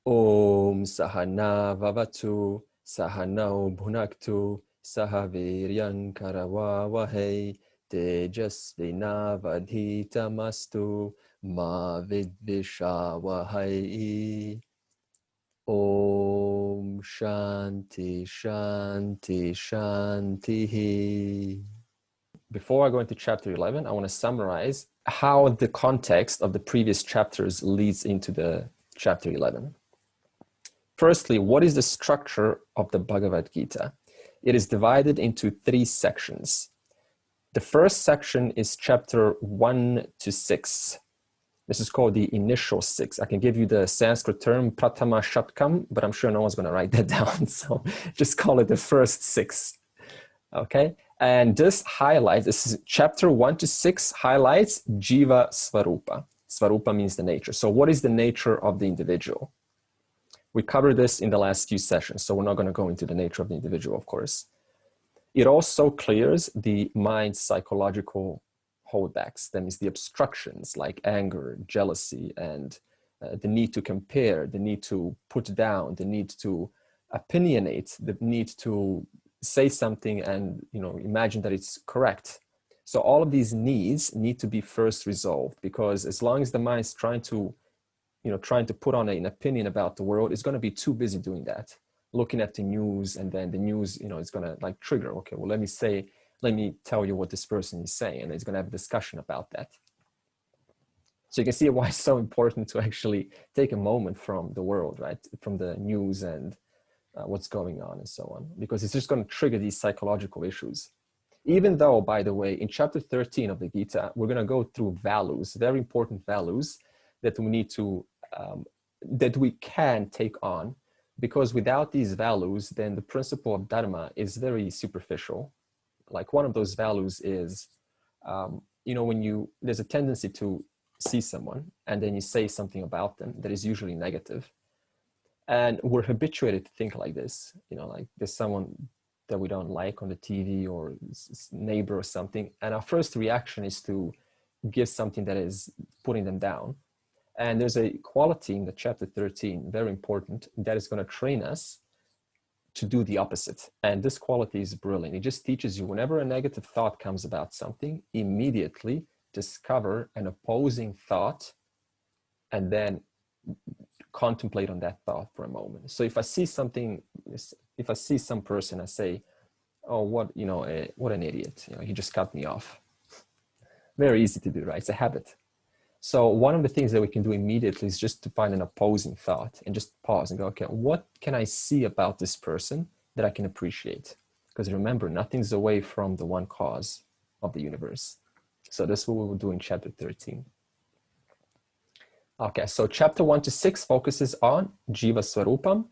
Om Sahana Vavatu Sahanao Bhunaktu Sahaviryan Karavavahe Tejasvinavadhitamastu Ma Vidvishawahai. Om Shanti Shanti Shanti. Before I go into chapter 11, I want to summarize how the context of the previous chapters leads into the chapter 11. Firstly, what is the structure of the Bhagavad Gita? It is divided into 3 sections. The first section is chapter 1 to 6. This is called the initial 6. I can give you the Sanskrit term Pratama Shatkam, but I'm sure no one's going to write that down. So just call it the first 6. Okay? And this is chapter 1 to 6 highlights Jiva Svarupa. Svarupa means the nature. So what is the nature of the individual? We covered this in the last few sessions, so we're not going to go into the nature of the individual, of course. It also clears the mind's psychological holdbacks. That means the obstructions like anger, jealousy, and the need to compare, the need to put down, the need to opinionate, the need to say something and imagine that it's correct. So all of these needs need to be first resolved, because as long as the mind's trying to put on an opinion about the world, it's going to be too busy doing that, looking at the news, and then the news is going to trigger, okay, well, let me tell you what this person is saying, and it's going to have a discussion about that. So you can see why it's so important to actually take a moment from the world, right, from the news and what's going on and so on, because it's just going to trigger these psychological issues. Even though, by the way, in chapter 13 of the Gita, we're going to go through values, very important values that we need to, that we can take on, because without these values, then the principle of Dharma is very superficial. Like one of those values is, when there's a tendency to see someone and then you say something about them that is usually negative. And we're habituated to think like this, like there's someone that we don't like on the TV or neighbor or something. And our first reaction is to give something that is putting them down. And there's a quality in the chapter 13, very important, that is going to train us to do the opposite. And this quality is brilliant. It just teaches you, whenever a negative thought comes about something, immediately discover an opposing thought and then contemplate on that thought for a moment. So if I see some person, I say, oh, what an idiot. He just cut me off. Very easy to do, right? It's a habit. So one of the things that we can do immediately is just to find an opposing thought and just pause and go, okay, what can I see about this person that I can appreciate? Because remember, nothing's away from the one cause of the universe. So that's what we will do in chapter 13. Okay, so chapter 1 to 6 focuses on Jiva Swarupam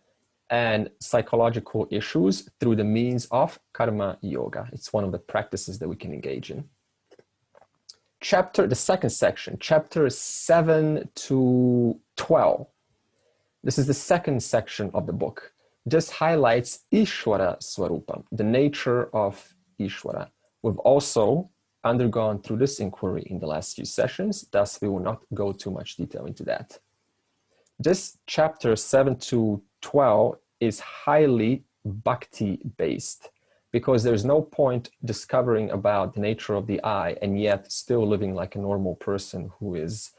and psychological issues through the means of karma yoga. It's one of the practices that we can engage in. The second section, chapter 7 to 12. This is the second section of the book. Just highlights Ishvara Swarupam, the nature of Ishvara. We've also undergone through this inquiry in the last few sessions, thus we will not go too much detail into that. This chapter 7 to 12 is highly bhakti based, because there's no point discovering about the nature of the I and yet still living like a normal person who is,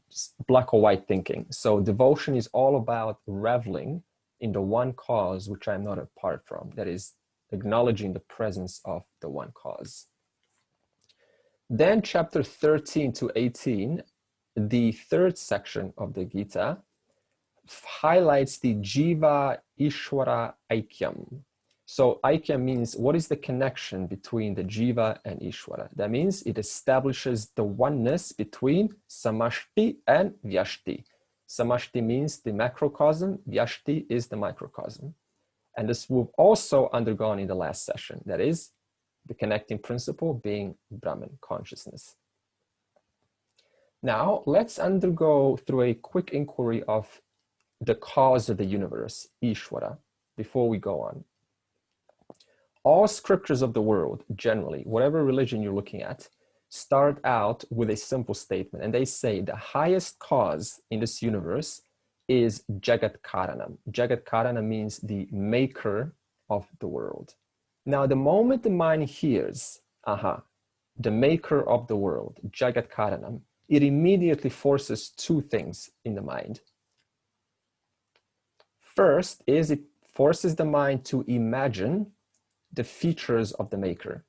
just black or white thinking. So devotion is all about reveling in the one cause which I'm not apart from, that is acknowledging the presence of the one cause. Then chapter 13 to 18, the third section of the Gita, highlights the Jiva Ishvara Aikyam. So Aikyam means, what is the connection between the Jiva and Ishvara? That means it establishes the oneness between Samashti and Vyashti. Samashti means the macrocosm, Vyashti is the microcosm. And this we've also undergone in the last session, that is the connecting principle being Brahman consciousness. Now, let's undergo through a quick inquiry of the cause of the universe, Ishvara, before we go on. All scriptures of the world, generally, whatever religion you're looking at, start out with a simple statement. And they say the highest cause in this universe is Jagat Karanam. Jagat Karana means the maker of the world. Now, the moment the mind hears, the maker of the world, Jagat Karanam, it immediately forces two things in the mind. First is it forces the mind to imagine the features of the maker.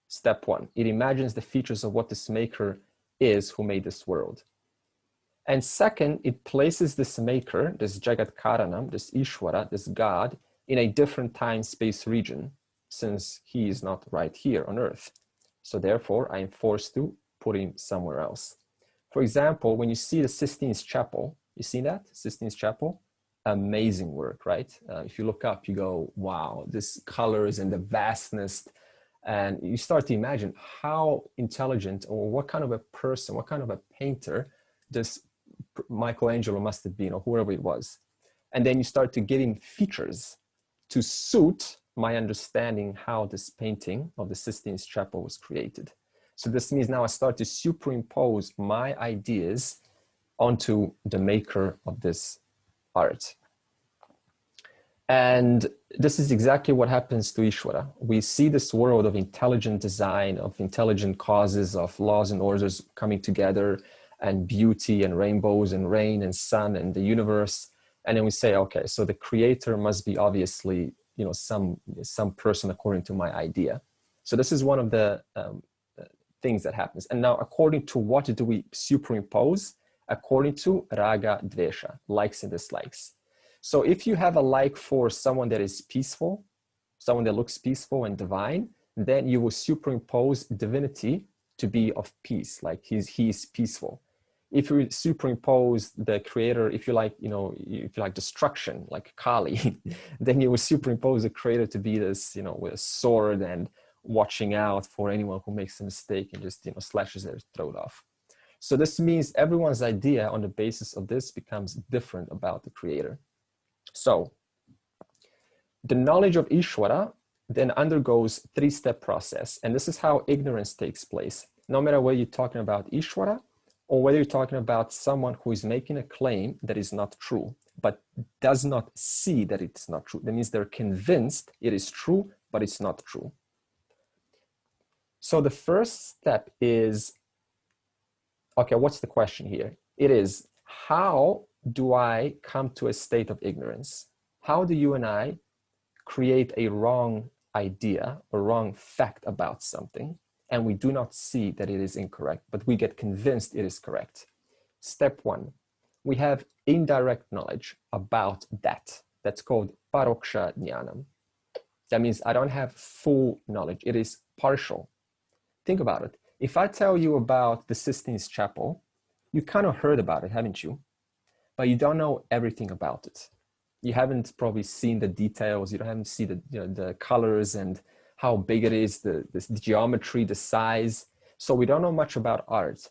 Step one, it imagines the features of what this maker is who made this world. And second, it places this maker, this Jagat Karanam, this Ishvara, this God, in a different time-space region, since he is not right here on earth. So therefore, I am forced to put him somewhere else. For example, when you see the Sistine Chapel, you see that? Sistine Chapel? Amazing work, right? If you look up, you go, wow, this colors and the vastness, and you start to imagine how intelligent or what kind of a person, what kind of a painter this Michelangelo must have been, or whoever it was. And then you start to give him features to suit my understanding how this painting of the Sistine Chapel was created. So this means now I start to superimpose my ideas onto the maker of this art. And this is exactly what happens to Ishvara. We see this world of intelligent design, of intelligent causes, of laws and orders coming together, and beauty and rainbows and rain and sun and the universe. And then we say, okay, so the creator must be obviously, you know, some person according to my idea. So this is one of the things that happens. And now, according to what do we superimpose? According to raga dvesha, likes and dislikes. So if you have a like for someone that is peaceful, someone that looks peaceful and divine, then you will superimpose divinity to be of peace, like he is peaceful. If you superimpose the creator, if you like, you know, if you like destruction, like Kali, then you will superimpose the creator to be this, you know, with a sword and watching out for anyone who makes a mistake and just, you know, slashes their throat off. So this means everyone's idea on the basis of this becomes different about the creator. So the knowledge of Ishvara then undergoes three-step process. And this is how ignorance takes place. No matter whether you're talking about Ishvara or whether you're talking about someone who is making a claim that is not true, but does not see that it's not true. That means they're convinced it is true, but it's not true. So the first step is, okay, what's the question here? It is, how do I come to a state of ignorance? How do you and I create a wrong idea or wrong fact about something, and we do not see that it is incorrect, but we get convinced it is correct? Step one, we have indirect knowledge about that. That's called paroksha jnanam. That means I don't have full knowledge. It is partial. Think about it. If I tell you about the Sistine Chapel, you kind of heard about it, haven't you? But you don't know everything about it. You haven't probably seen the details. You haven't seen the, you know, the colors and how big it is, the geometry, the size. So we don't know much about art.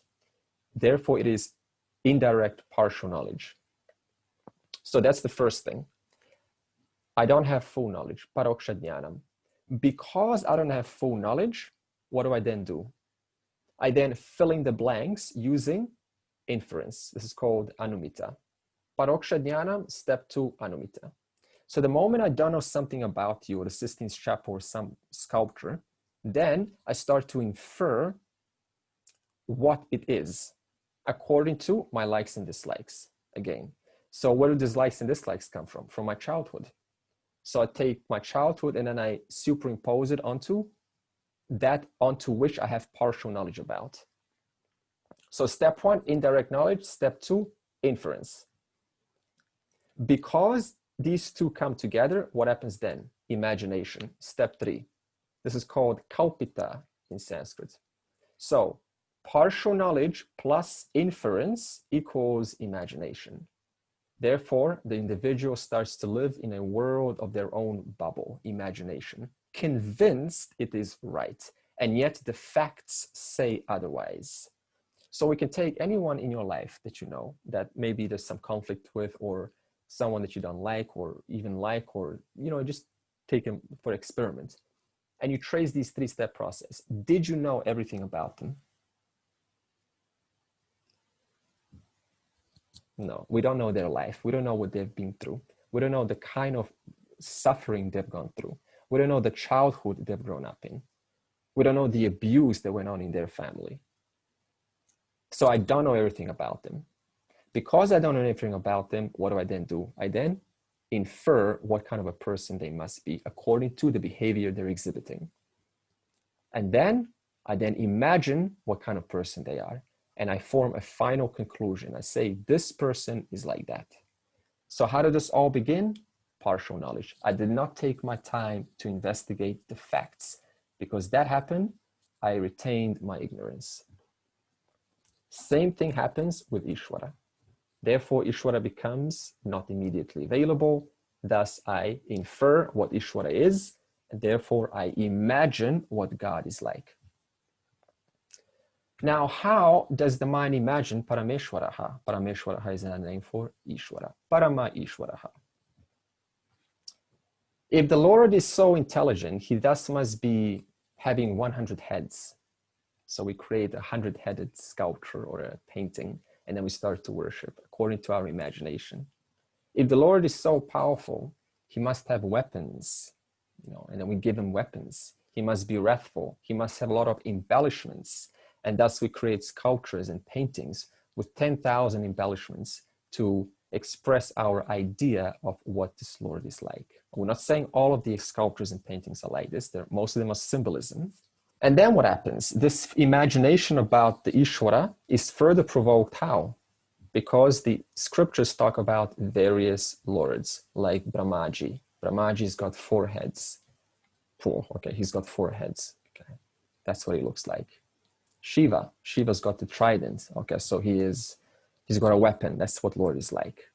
Therefore, it is indirect, partial knowledge. So that's the first thing. I don't have full knowledge, paroksha jnanam. Because I don't have full knowledge, what do I then do? I then fill in the blanks using inference. This is called anumita. Paroksha jnanam, step two, anumita. So the moment I don't know something about you or the Sistine Chapel or some sculpture, then I start to infer what it is according to my likes and dislikes again. So where do these likes and dislikes come from? From my childhood. So I take my childhood and then I superimpose it onto that onto which I have partial knowledge about. So step one, indirect knowledge. Step two, inference. Because these two come together, what happens then? Imagination. Step three. This is called kalpita in Sanskrit. So partial knowledge plus inference equals imagination. Therefore, the individual starts to live in a world of their own bubble, imagination, convinced it is right, and yet the facts say otherwise. So we can take anyone in your life that you know that maybe there's some conflict with, or someone that you don't like, or even like, or, you know, just take them for experiment. And you trace these three-step process. Did you know everything about them? No, we don't know their life. We don't know what they've been through. We don't know the kind of suffering they've gone through. We don't know the childhood they've grown up in. We don't know the abuse that went on in their family. So I don't know everything about them. Because I don't know anything about them, what do I then do? I then infer what kind of a person they must be according to the behavior they're exhibiting. And then I then imagine what kind of person they are. And I form a final conclusion. I say, this person is like that. So how did this all begin? Partial knowledge. I did not take my time to investigate the facts. Because that happened, I retained my ignorance. Same thing happens with Ishvara. Therefore, Ishvara becomes not immediately available. Thus, I infer what Ishvara is, and therefore I imagine what God is like. Now, how does the mind imagine Parameshwaraha? Parameshwaraha is another name for Ishvara. Parama Ishvaraha. If the Lord is so intelligent, he thus must be having 100 heads. So we create a 100-headed sculpture or a painting, and then we start to worship according to our imagination. If the Lord is so powerful, he must have weapons, and then we give him weapons. He must be wrathful. He must have a lot of embellishments. And thus we create sculptures and paintings with 10,000 embellishments to express our idea of what this Lord is like. We're not saying all of the sculptures and paintings are like this. Most of them are symbolism. And then what happens? This imagination about the Ishvara is further provoked how? Because the scriptures talk about various lords, like Brahmaji. Brahmaji's got 4 heads. Okay, he's got 4 heads. Okay, that's what he looks like. Shiva's got the trident. Okay, so he's got a weapon. That's what Lord is like.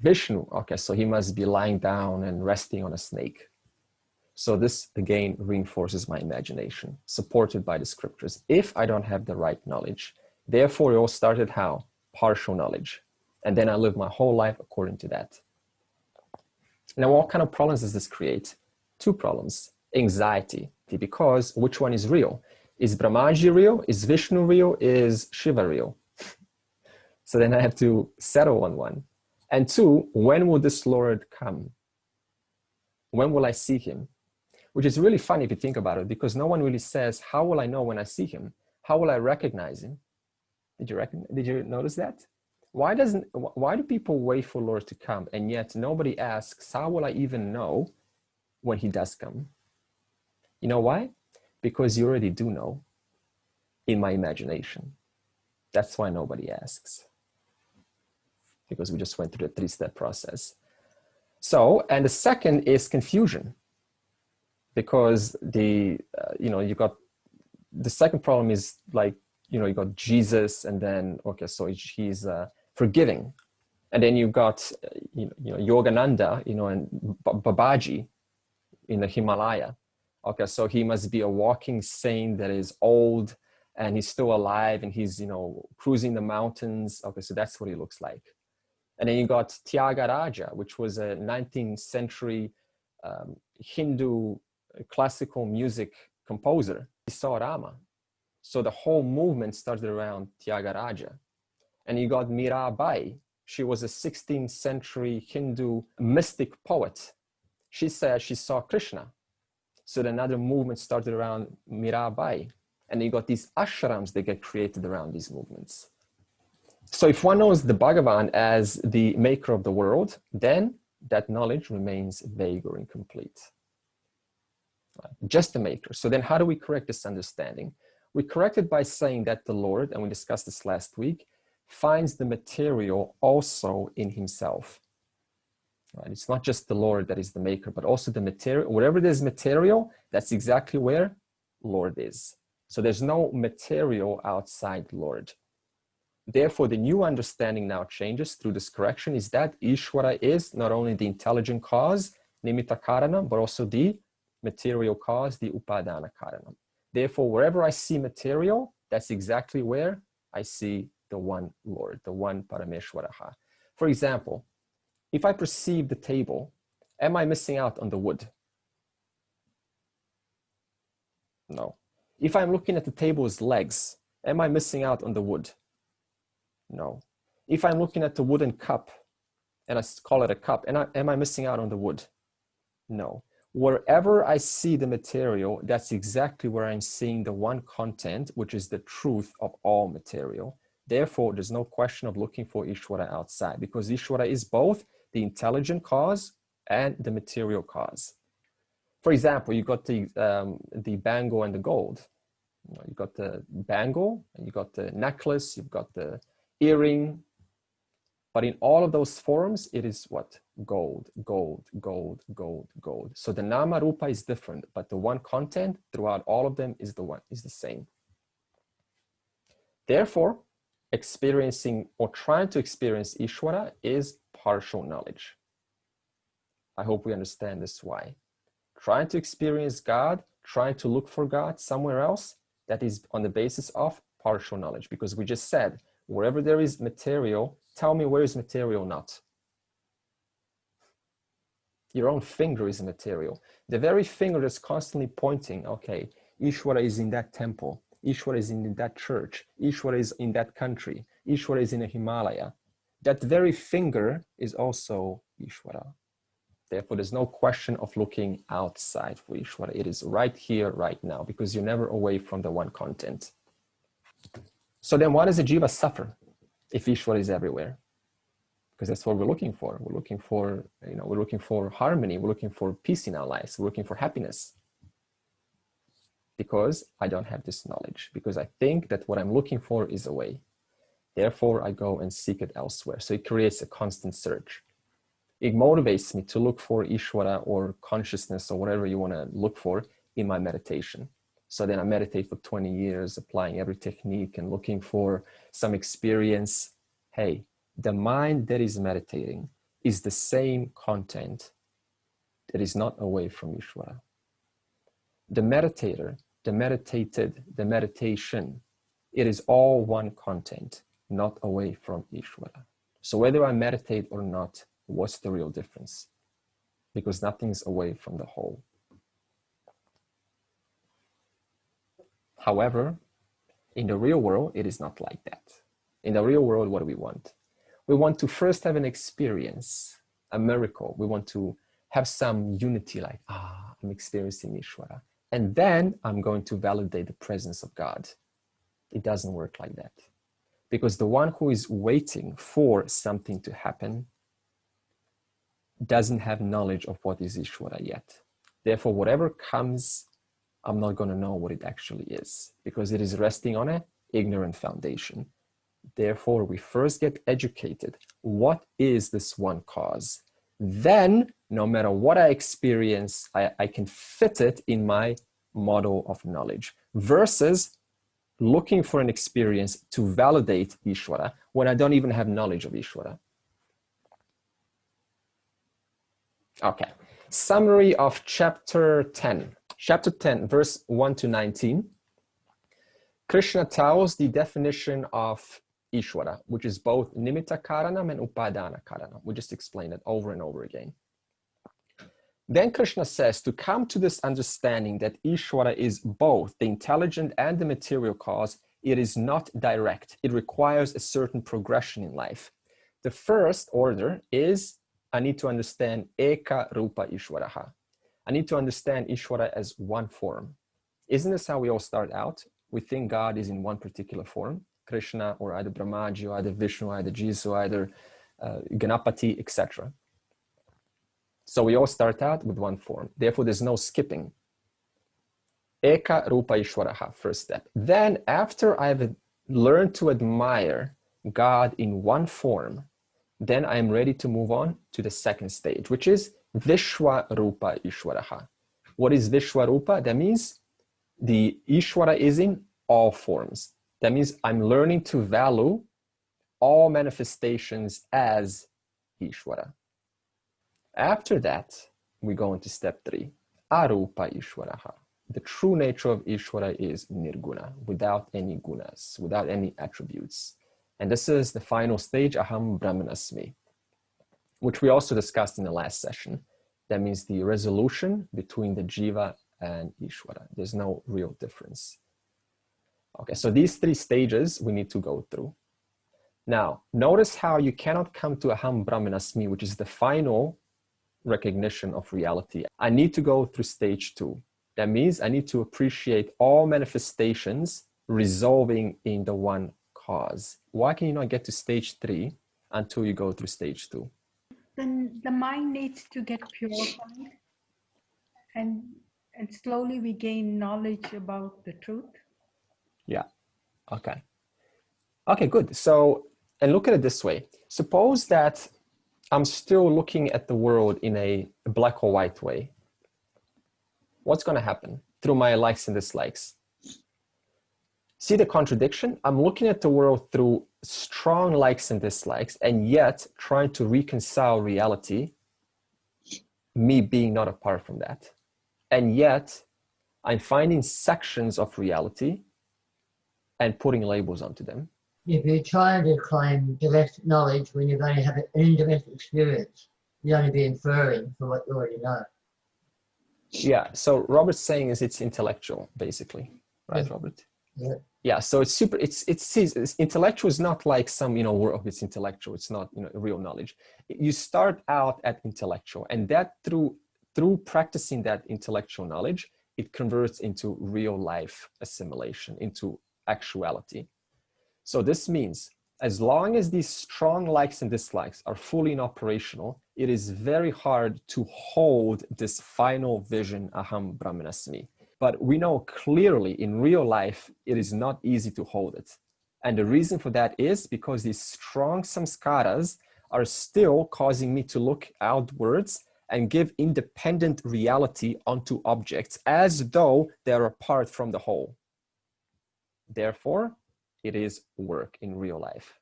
Vishnu, okay, so he must be lying down and resting on a snake. So this again reinforces my imagination, supported by the scriptures, if I don't have the right knowledge. Therefore, it all started how? Partial knowledge. And then I live my whole life according to that. Now, what kind of problems does this create? 2 problems. Anxiety, because which one is real? Is Brahmaji real? Is Vishnu real? Is Shiva real? So then I have to settle on one. And 2, when will this Lord come? When will I see him? Which is really funny if you think about it, because no one really says, how will I know when I see him? How will I recognize him? Did you notice that? Why do people wait for Lord to come? And yet nobody asks, how will I even know when he does come? You know why? Because you already do know in my imagination. That's why nobody asks. Because we just went through the 3-step process. So, and the second is confusion. Because you got, the second problem is like, you got Jesus, and then, okay, so he's forgiving. And then you got, Yogananda, and Babaji in the Himalaya. Okay, so he must be a walking saint that is old and he's still alive and he's, cruising the mountains. Okay, so that's what he looks like. And then you got Tyagaraja, which was a 19th century Hindu classical music composer. He saw Rama. So the whole movement started around Tyagaraja. And you got Mirabai. She was a 16th century Hindu mystic poet. She said she saw Krishna. So then another movement started around Mirabai. And you got these ashrams that get created around these movements. So if one knows the Bhagavan as the maker of the world, then that knowledge remains vague or incomplete. Right? Just the maker. So then how do we correct this understanding? We correct it by saying that the Lord, and we discussed this last week, finds the material also in himself. Right? It's not just the Lord that is the maker, but also the material. Wherever there's material, that's exactly where Lord is. So there's no material outside Lord. Therefore, the new understanding now changes through this correction is that Ishvara is not only the intelligent cause, nimitta karana, but also the material cause, the upadana karana. Therefore, wherever I see material, that's exactly where I see the one Lord, the one Parameshwaraha. For example, if I perceive the table, am I missing out on the wood? No. If I'm looking at the table's legs, am I missing out on the wood? No. If I'm looking at the wooden cup and I call it a cup, and am I missing out on the wood? No. Wherever I see the material, that's exactly where I'm seeing the one content, which is the truth of all material. Therefore, there's no question of looking for Ishvara outside, because Ishvara is both the intelligent cause and the material cause. For example, you got the bangle and the gold. You got the bangle, and you got the necklace, you've got the earring. But in all of those forms, it is what? Gold, gold, gold, gold, gold. So the Nama Rupa is different, but the one content throughout all of them is the same. Therefore, experiencing or trying to experience Ishvara is partial knowledge. I hope we understand this why. Trying to experience God, trying to look for God somewhere else, that is on the basis of partial knowledge, because we just said, wherever there is material, tell me where is material not? Your own finger is material. The very finger that's constantly pointing, okay, Ishvara is in that temple, Ishvara is in that church, Ishvara is in that country, Ishvara is in a Himalaya. That very finger is also Ishvara. Therefore, there's no question of looking outside for Ishvara. It is right here, right now, because you're never away from the one content. So then why does the jiva suffer if Ishvara is everywhere? Because that's what we're looking for. We're looking for, we're looking for harmony. We're looking for peace in our lives. We're looking for happiness. Because I don't have this knowledge. Because I think that what I'm looking for is away. Therefore, I go and seek it elsewhere. So it creates a constant search. It motivates me to look for Ishvara or consciousness or whatever you want to look for in my meditation. So then I meditate for 20 years, applying every technique and looking for some experience. Hey, the mind that is meditating is the same content that is not away from Ishvara. The meditator, the meditated, the meditation, it is all one content, not away from Ishvara. So whether I meditate or not, what's the real difference? Because nothing's away from the whole. However, in the real world, it is not like that. In the real world, what do we want? We want to first have an experience, a miracle. We want to have some unity, like, I'm experiencing Ishvara. And then I'm going to validate the presence of God. It doesn't work like that. Because the one who is waiting for something to happen doesn't have knowledge of what is Ishvara yet. Therefore, whatever comes, I'm not going to know what it actually is, because it is resting on an ignorant foundation. Therefore, we first get educated. What is this one cause? Then, no matter what I experience, I can fit it in my model of knowledge, versus looking for an experience to validate Ishvara when I don't even have knowledge of Ishvara. Okay, summary of chapter 10. Chapter 10, verse 1 to 19. Krishna tells the definition of Ishvara, which is both nimitta karanam and upadana karanam. We just explained it over and over again. Then Krishna says, to come to this understanding that Ishvara is both the intelligent and the material cause, it is not direct. It requires a certain progression in life. The first order is, I need to understand Eka Rupa Ishvaraha. I need to understand Ishvara as one form. Isn't this how we all start out? We think God is in one particular form, Krishna, or either Brahmaji, or either Vishnu, either Jesus, or either Ganapati, etc. So we all start out with one form. Therefore, there's no skipping. Eka Rupa Ishvaraha, first step. Then after I've learned to admire God in one form, then I'm ready to move on to the second stage, which is Vishwa Rupa Ishvaraha. What is Vishwa Rupa? That means the Ishvara is in all forms. That means I'm learning to value all manifestations as Ishvara. After that, we go into step 3, Arupa Ishvaraha. The true nature of Ishvara is Nirguna, without any gunas, without any attributes. And this is the final stage, Aham Brahmanasmi, which we also discussed in the last session. That means the resolution between the Jiva and Ishvara. There's no real difference. Okay, so these 3 stages we need to go through. Now, notice how you cannot come to Aham Brahmanasmi, which is the final recognition of reality. I need to go through stage 2. That means I need to appreciate all manifestations resolving in the one cause. Why can you not get to stage 3 until you go through stage 2? Then the mind needs to get purified, and slowly we gain knowledge about the truth. Yeah. Okay. Okay, good. So, and look at it this way. Suppose that I'm still looking at the world in a black or white way. What's going to happen through my likes and dislikes? See the contradiction? I'm looking at the world through strong likes and dislikes, and yet trying to reconcile reality, me being not apart from that. And yet I'm finding sections of reality and putting labels onto them. If you're trying to claim direct knowledge when you're going to have an indirect experience, you're only be inferring from what you already know. Yeah, so Robert's saying is it's intellectual, basically, right, Robert? Yeah. Yeah, so it's super, it's intellectual is not like some, word, it's intellectual, it's not, real knowledge. You start out at intellectual, and that through practicing that intellectual knowledge, it converts into real life assimilation, into actuality. So this means as long as these strong likes and dislikes are fully operational, it is very hard to hold this final vision, Aham Brahmanasmi. But we know clearly in real life, it is not easy to hold it. And the reason for that is because these strong samskaras are still causing me to look outwards and give independent reality onto objects as though they're apart from the whole. Therefore, it is work in real life.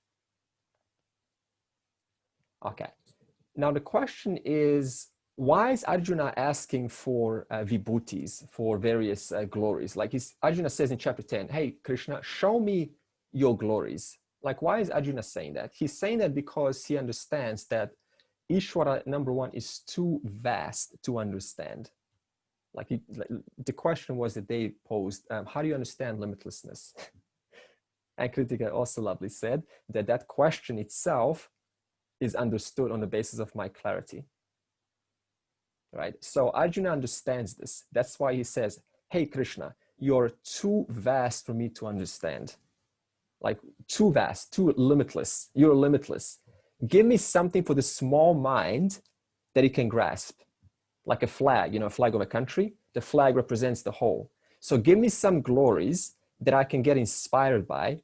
Okay. Now the question is, why is Arjuna asking for vibhutis, for various glories? Like Arjuna says in chapter 10, hey, Krishna, show me your glories. Like, why is Arjuna saying that? He's saying that because he understands that Ishvara, number one, is too vast to understand. Like the question was that they posed, how do you understand limitlessness? And Kritika also lovely said that that question itself is understood on the basis of my clarity. Right? So Arjuna understands this. That's why he says, hey, Krishna, you're too vast for me to understand. Like too vast, too limitless. You're limitless. Give me something for the small mind that it can grasp. Like a flag, a flag of a country, the flag represents the whole. So give me some glories that I can get inspired by,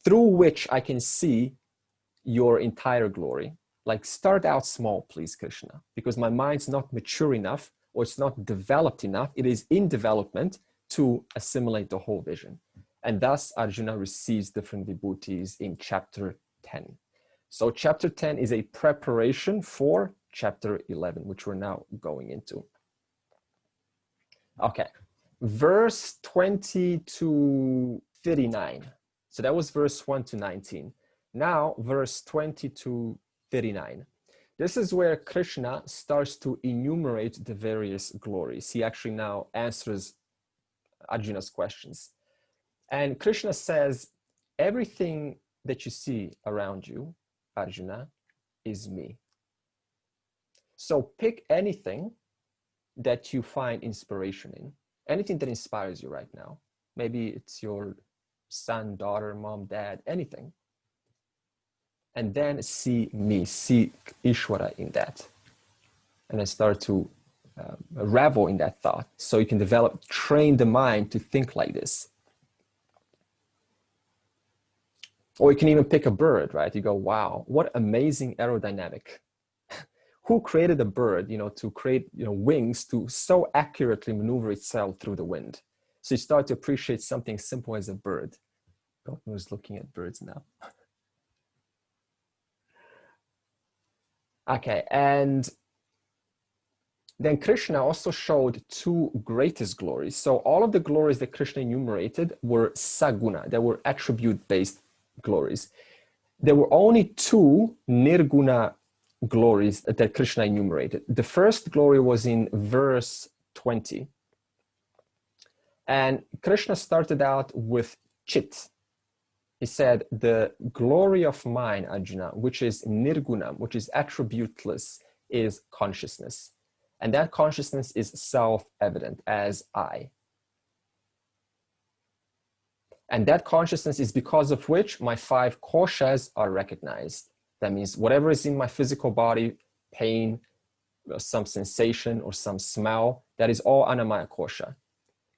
through which I can see your entire glory. Like start out small, please, Krishna, because my mind's not mature enough, or it's not developed enough. It is in development to assimilate the whole vision. And thus Arjuna receives different vibhutis in chapter 10. So chapter 10 is a preparation for chapter 11, which we're now going into. Okay, verse 20 to 39. So that was verse 1 to 19. Now, verse 20 to 39. This is where Krishna starts to enumerate the various glories. He actually now answers Arjuna's questions. And Krishna says, everything that you see around you, Arjuna, is me. So pick anything that you find inspiration in, anything that inspires you right now. Maybe it's your son, daughter, mom, dad, anything. And then see me, see Ishvara in that. And then start to revel in that thought. So you can train the mind to think like this. Or you can even pick a bird, right? You go, wow, what amazing aerodynamic. Who created a bird, to create, wings to so accurately maneuver itself through the wind? So you start to appreciate something simple as a bird. God knows looking at birds now. Okay, and then Krishna also showed two greatest glories. So all of the glories that Krishna enumerated were saguna, they were attribute-based glories. There were only two nirguna glories that Krishna enumerated. The first glory was in verse 20. And Krishna started out with chit. He said, the glory of mind, Arjuna, which is nirgunam, which is attributeless, is consciousness. And that consciousness is self-evident as I. And that consciousness is because of which my 5 koshas are recognized. That means whatever is in my physical body, pain, some sensation or some smell, that is all Annamaya kosha,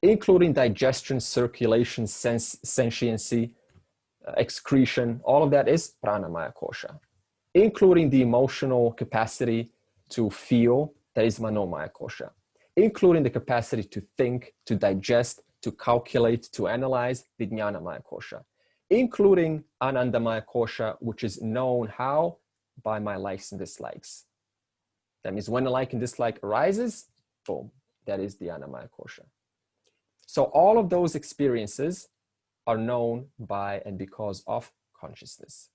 including digestion, circulation, sentiency, excretion, all of that is Pranamaya kosha, including the emotional capacity to feel, that is Manomaya kosha, including the capacity to think, to digest, to calculate, to analyze, Vijnanamaya kosha, including Anandamaya kosha, which is known how? By my likes and dislikes. That means when a like and dislike arises, boom, that is the Annamaya kosha. So all of those experiences are known by and because of consciousness.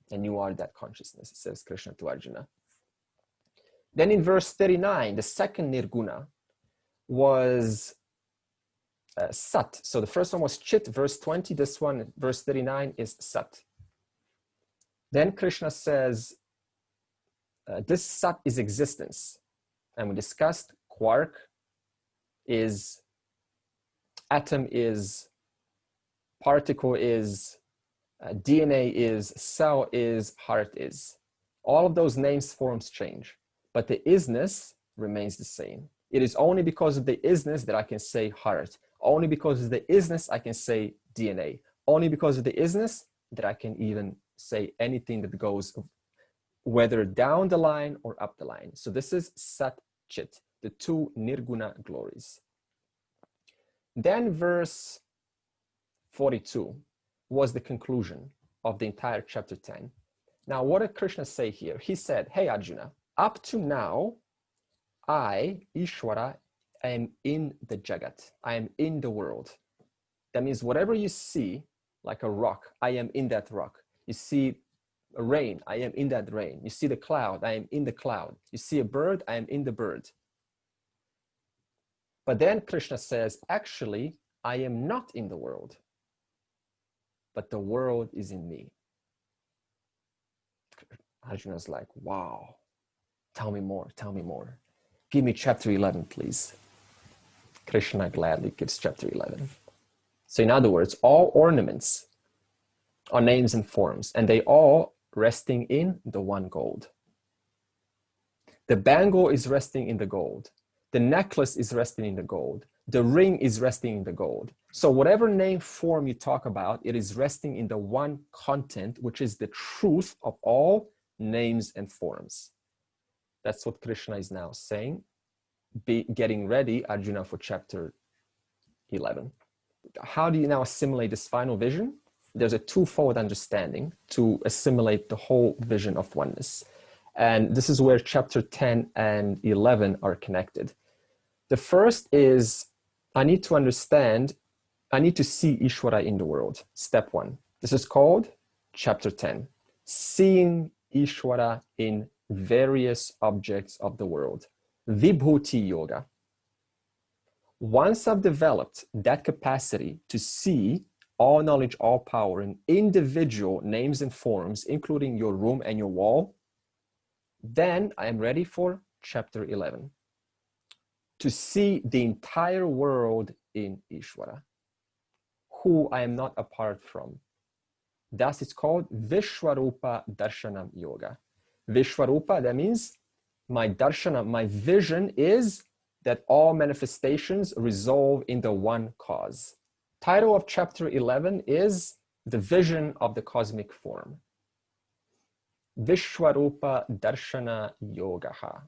And you are that consciousness, says Krishna to Arjuna. Then in verse 39, the second nirguna was sat. So the first one was chit, verse 20. This one, verse 39, is sat. Then Krishna says, this sat is existence. And we discussed quark is, atom is, particle is, DNA is, cell is, heart is. All of those names, forms change, but the isness remains the same. It is only because of the isness that I can say heart. Only because of the isness I can say DNA. Only because of the isness that I can even say anything that goes whether down the line or up the line. So this is Sat Chit, the 2 nirguna glories. Then verse 42 was the conclusion of the entire chapter 10. Now, what did Krishna say here? He said, hey, Arjuna, up to now, I, Ishvara, am in the Jagat. I am in the world. That means whatever you see, like a rock, I am in that rock. You see a rain, I am in that rain. You see the cloud, I am in the cloud. You see a bird, I am in the bird. But then Krishna says, actually, I am not in the world, but the world is in me. Arjuna's like, wow, tell me more, tell me more. Give me chapter 11, please. Krishna gladly gives chapter 11. So in other words, all ornaments are names and forms, and they all resting in the one gold. The bangle is resting in the gold. The necklace is resting in the gold. The ring is resting in the gold. So whatever name form you talk about, it is resting in the one content, which is the truth of all names and forms. That's what Krishna is now saying, getting ready, Arjuna, for chapter 11. How do you now assimilate this final vision? There's a twofold understanding to assimilate the whole vision of oneness. And this is where chapter 10 and 11 are connected. The first is, I need to understand, I need to see Ishvara in the world. Step 1. This is called chapter 10. Seeing Ishvara in various objects of the world. Vibhuti Yoga. Once I've developed that capacity to see all knowledge, all power in individual names and forms, including your room and your wall, then I am ready for chapter 11. To see the entire world in Ishvara, who I am not apart from. Thus it's called Vishwarupa Darshanam Yoga. Vishwarupa, that means my darshana, my vision is that all manifestations resolve in the one cause. Title of chapter 11 is The Vision of the Cosmic Form. Vishwarupa Darshana Yogaha.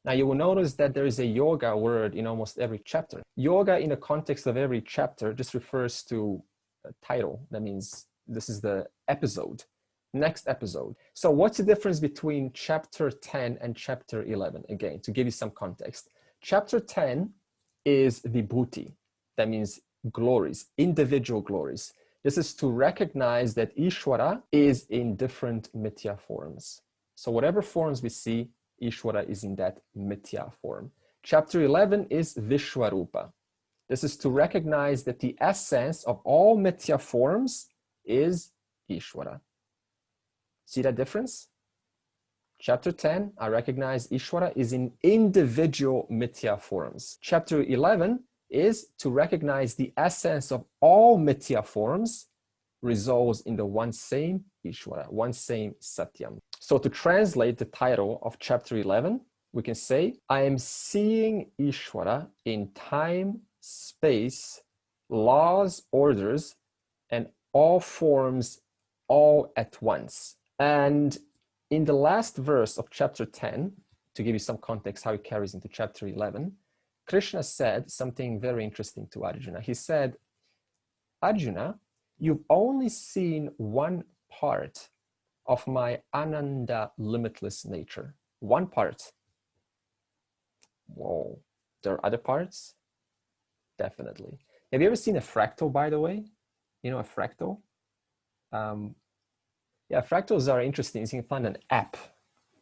Now you will notice that there is a yoga word in almost every chapter. Yoga in the context of every chapter just refers to a title. That means this is the episode, next episode. So what's the difference between chapter 10 and chapter 11? Again, to give you some context. Chapter 10 is Vibhuti. That means glories, individual glories. This is to recognize that Ishvara is in different mithya forms. So whatever forms we see, Ishvara is in that mithya form. Chapter 11 is Vishwarupa. This is to recognize that the essence of all mithya forms is Ishvara. See that difference? Chapter 10, I recognize Ishvara is in individual mithya forms. Chapter 11 is to recognize the essence of all mithya forms resolves in the one same Ishvara, one same Satyam. So to translate the title of chapter 11, we can say, I am seeing Ishvara in time, space, laws, orders, and all forms all at once. And in the last verse of chapter 10, to give you some context how it carries into chapter 11, Krishna said something very interesting to Arjuna. He said, Arjuna, you've only seen one part of my Ananda limitless nature. One part. Whoa, there are other parts? Definitely. Have you ever seen a fractal, by the way? You know a fractal? Yeah, fractals are interesting. You can find an app.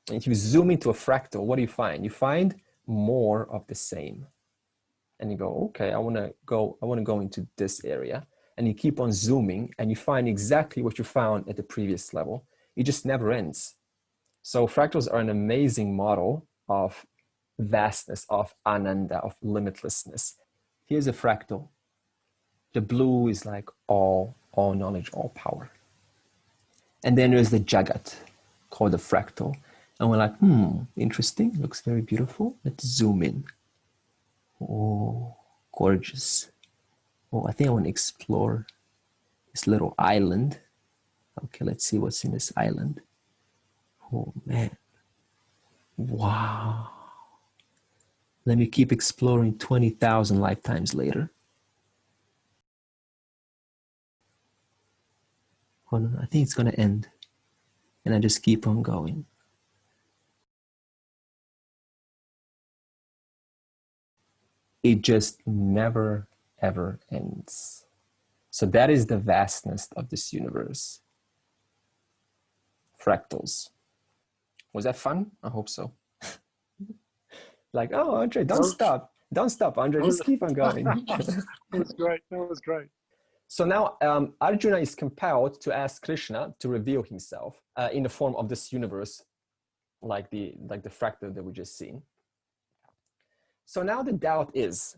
And if you zoom into a fractal, what do you find? You find more of the same. And you go, okay, I want to go into this area. And you keep on zooming and you find exactly what you found at the previous level. It just never ends. So fractals are an amazing model of vastness, of ananda, of limitlessness. Here's a fractal. The blue is like all knowledge, all power. And then there's the Jagat, called the fractal. And we're like, interesting, looks very beautiful. Let's zoom in. Oh, gorgeous. Oh, I think I want to explore this little island. Okay, let's see what's in this island. Oh, man. Wow. Let me keep exploring 20,000 lifetimes later. Hold on, I think it's going to end. And I just keep on going. It just never, ever ends. So that is the vastness of this universe. Fractals. Was that fun? I hope so. Like, oh, Andre, don't stop. Don't stop, Andre. Just keep on going. That was great. That was great. So now Arjuna is compelled to ask Krishna to reveal himself in the form of this universe, like the fractal that we just seen. So now the doubt is,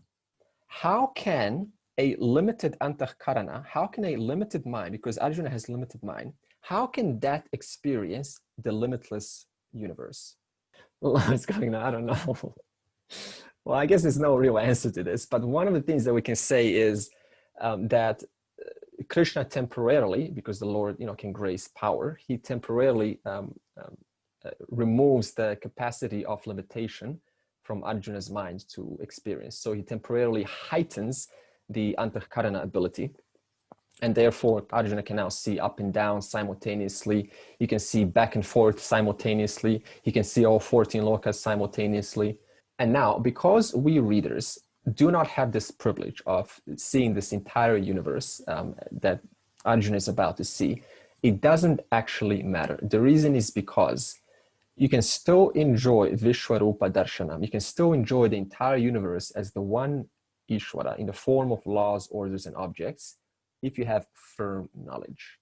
how can a limited antahkarana, how can a limited mind, because Arjuna has limited mind, how can that experience the limitless universe? What's going on? I don't know. Well, I guess there's no real answer to this, but one of the things that we can say is that Krishna temporarily, because the Lord, can grace power, he temporarily removes the capacity of limitation from Arjuna's mind to experience. So he temporarily heightens the antahkarana ability. And therefore, Arjuna can now see up and down simultaneously. He can see back and forth simultaneously. He can see all 14 lokas simultaneously. And now, because we readers do not have this privilege of seeing this entire universe that Arjuna is about to see, it doesn't actually matter. The reason is because you can still enjoy Vishwarupa Darshanam. You can still enjoy the entire universe as the one Ishvara in the form of laws, orders, and objects if you have firm knowledge.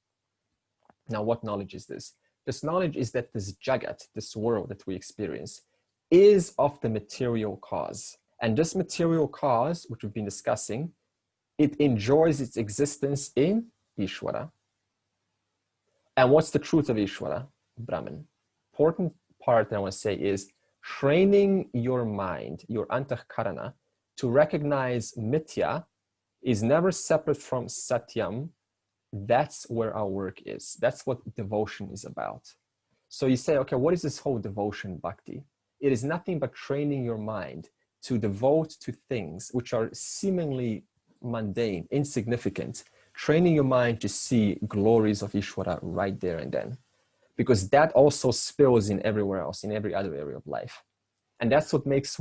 Now, what knowledge is this? This knowledge is that this Jagat, this world that we experience, is of the material cause. And this material cause, which we've been discussing, it enjoys its existence in Ishvara. And what's the truth of Ishvara? Brahman. Important part that I want to say is training your mind, your antahkarana, to recognize mithya is never separate from satyam. That's where our work is. That's what devotion is about. So you say, okay, what is this whole devotion bhakti? It is nothing but training your mind to devote to things which are seemingly mundane, insignificant, training your mind to see glories of Ishvara right there and then. Because that also spills in everywhere else, in every other area of life. And that's what makes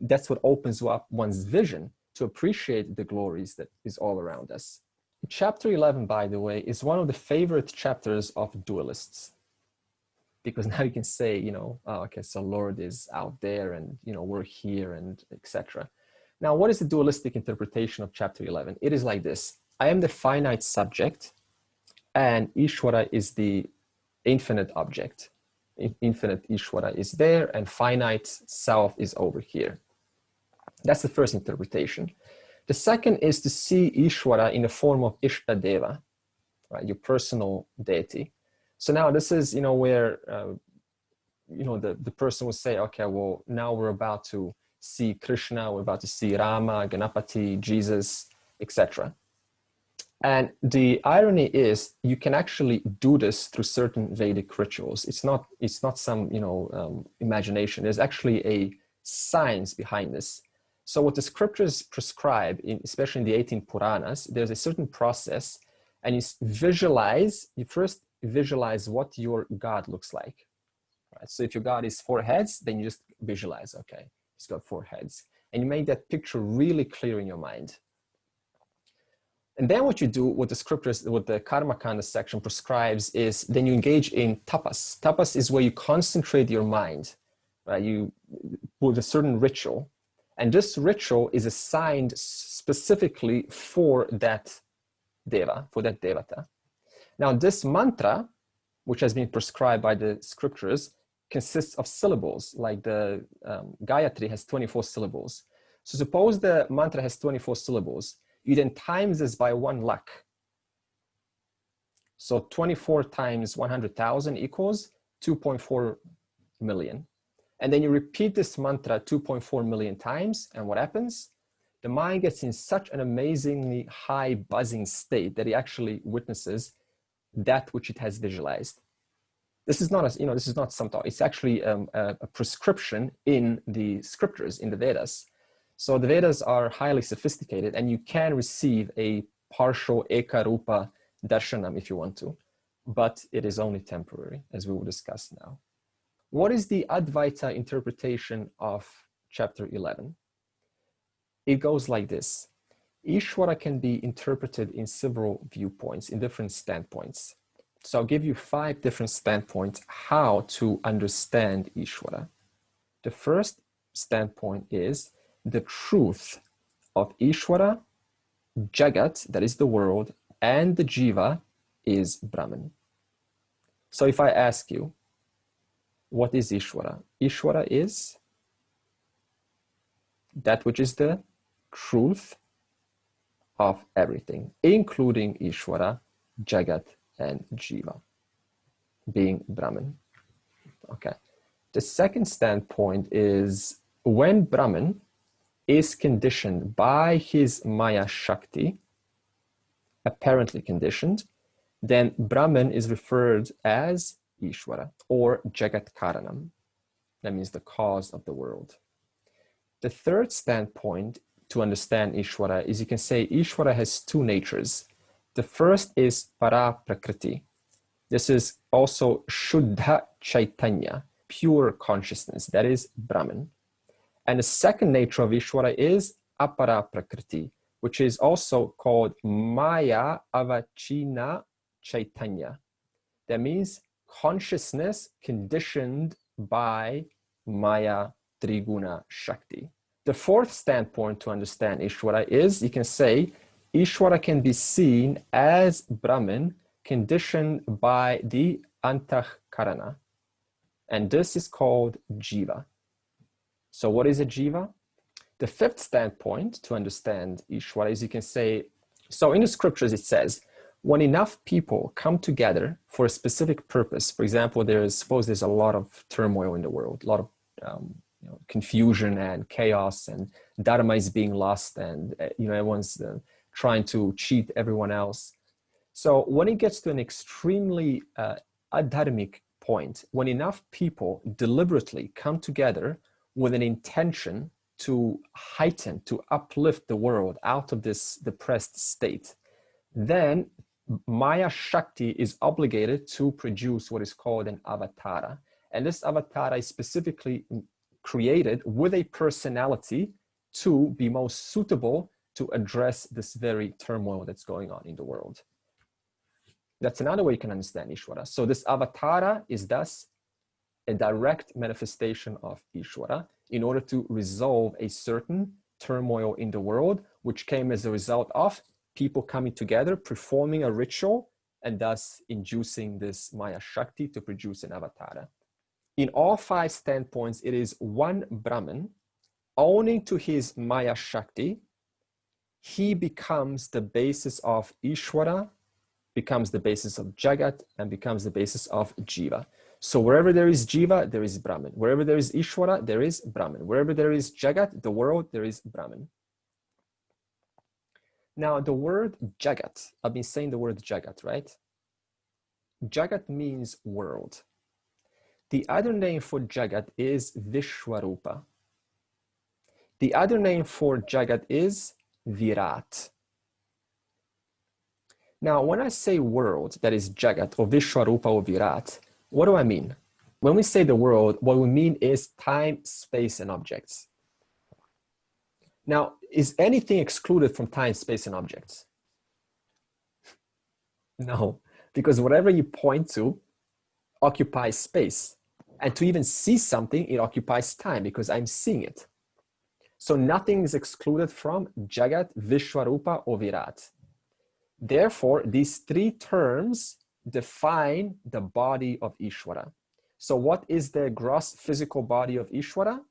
that's what opens up one's vision to appreciate the glories that is all around us. Chapter 11, by the way, is one of the favorite chapters of dualists. Because now you can say, oh, okay, so Lord is out there and, we're here and etc. Now, what is the dualistic interpretation of chapter 11? It is like this. I am the finite subject and Ishvara is the infinite object. Infinite Ishvara is there, and finite self is over here. That's the first interpretation. The second is to see Ishvara in the form of Ishtadeva, right? Your personal deity. So now this is, where, the person will say, okay, well, now we're about to see Krishna, we're about to see Rama, Ganapati, Jesus, etc. And the irony is you can actually do this through certain Vedic rituals. It's not some, imagination. There's actually a science behind this. So what the scriptures prescribe, especially in the 18 Puranas, there's a certain process, and you first visualize what your God looks like. Right? So if your God is 4 heads, then you just visualize, okay, he's got 4 heads. And you make that picture really clear in your mind. And then what you do, what the scriptures, what the Karma Kanda section prescribes is then you engage in tapas. Tapas is where you concentrate your mind, right? With a certain ritual. And this ritual is assigned specifically for that deva, for that devata. Now this mantra, which has been prescribed by the scriptures, consists of syllables, like the Gayatri has 24 syllables. So suppose the mantra has 24 syllables, you then times this by 1 lakh. So 24 times 100,000 equals 2.4 million. And then you repeat this mantra 2.4 million times, and what happens? The mind gets in such an amazingly high buzzing state that it actually witnesses that which it has visualized. This is not this is not some thought. It's actually a prescription in the scriptures, in the Vedas. So the Vedas are highly sophisticated, and you can receive a partial Ekarupa darshanam if you want to, but it is only temporary, as we will discuss now. What is the Advaita interpretation of chapter 11? It goes like this. Ishvara can be interpreted in several viewpoints, in different standpoints. So I'll give you 5 different standpoints how to understand Ishvara. The first standpoint is the truth of Ishvara, Jagat, that is the world, and the Jiva is Brahman. So if I ask you, what is Ishvara? Ishvara is that which is the truth of everything, including Ishvara, Jagat, and Jiva, being Brahman. Okay. The second standpoint is when Brahman is conditioned by his Maya Shakti, apparently conditioned, then Brahman is referred as Ishvara or Jagat Karanam. That means the cause of the world. The third standpoint to understand Ishvara is you can say Ishvara has 2 natures. The first is Para Prakriti. This is also Shuddha Chaitanya, pure consciousness, that is Brahman. And the second nature of Ishvara is Apara Prakriti, which is also called Maya Avachina Chaitanya. That means consciousness conditioned by Maya Triguna Shakti. The fourth standpoint to understand Ishvara is, you can say, Ishvara can be seen as Brahman conditioned by the Antahkarana. And this is called Jiva. So what is a Jiva? The fifth standpoint to understand Ishvara is you can say, so in the scriptures it says, when enough people come together for a specific purpose, for example, suppose there's a lot of turmoil in the world, a lot of confusion and chaos, and dharma is being lost, and everyone's trying to cheat everyone else. So when it gets to an extremely adharmic point, when enough people deliberately come together with an intention to heighten, to uplift the world out of this depressed state, then Maya Shakti is obligated to produce what is called an avatara. And this avatara is specifically created with a personality to be most suitable to address this very turmoil that's going on in the world. That's another way you can understand Ishvara. So this avatara is thus a direct manifestation of Ishvara in order to resolve a certain turmoil in the world, which came as a result of people coming together, performing a ritual and thus inducing this Maya Shakti to produce an avatara. In all 5 standpoints, it is one Brahman, owning to his Maya Shakti, he becomes the basis of Ishvara, becomes the basis of Jagat, and becomes the basis of Jiva. So wherever there is Jiva, there is Brahman. Wherever there is Ishvara, there is Brahman. Wherever there is Jagat, the world, there is Brahman. Now the word Jagat, I've been saying the word Jagat, right? Jagat means world. The other name for Jagat is Vishwarupa. The other name for Jagat is Virat. Now, when I say world, that is Jagat or Vishwarupa or Virat, what do I mean? When we say the world, what we mean is time, space, and objects. Now, is anything excluded from time, space, and objects? No, because whatever you point to occupies space. And to even see something, it occupies time because I'm seeing it. So nothing is excluded from Jagat, Vishwarupa, or Virat. Therefore, these 3 terms define the body of Ishvara. So what is the gross physical body of Ishvara?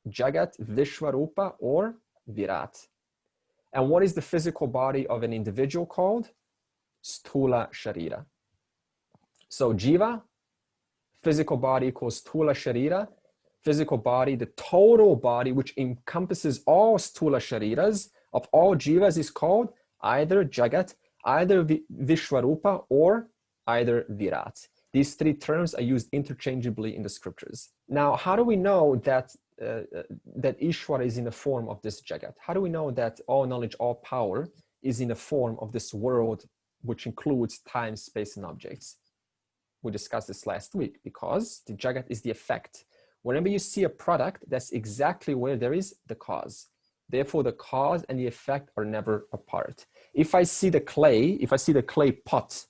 Jagat, Vishwarupa, or Virat. And what is the physical body of an individual called? Sthula Sharira. So Jiva, physical body equals Sthula Sharira. Physical body, the total body, which encompasses all Sthula Shariras of all Jivas, is called either Jagat, either Vishwarupa, or either Virat. These 3 terms are used interchangeably in the scriptures. Now, how do we know that that Ishvara is in the form of this Jagat? How do we know that all knowledge, all power is in the form of this world, which includes time, space, and objects? We discussed this last week, because the Jagat is the effect. Whenever you see a product, that's exactly where there is the cause. Therefore, the cause and the effect are never apart. If I see the clay pot,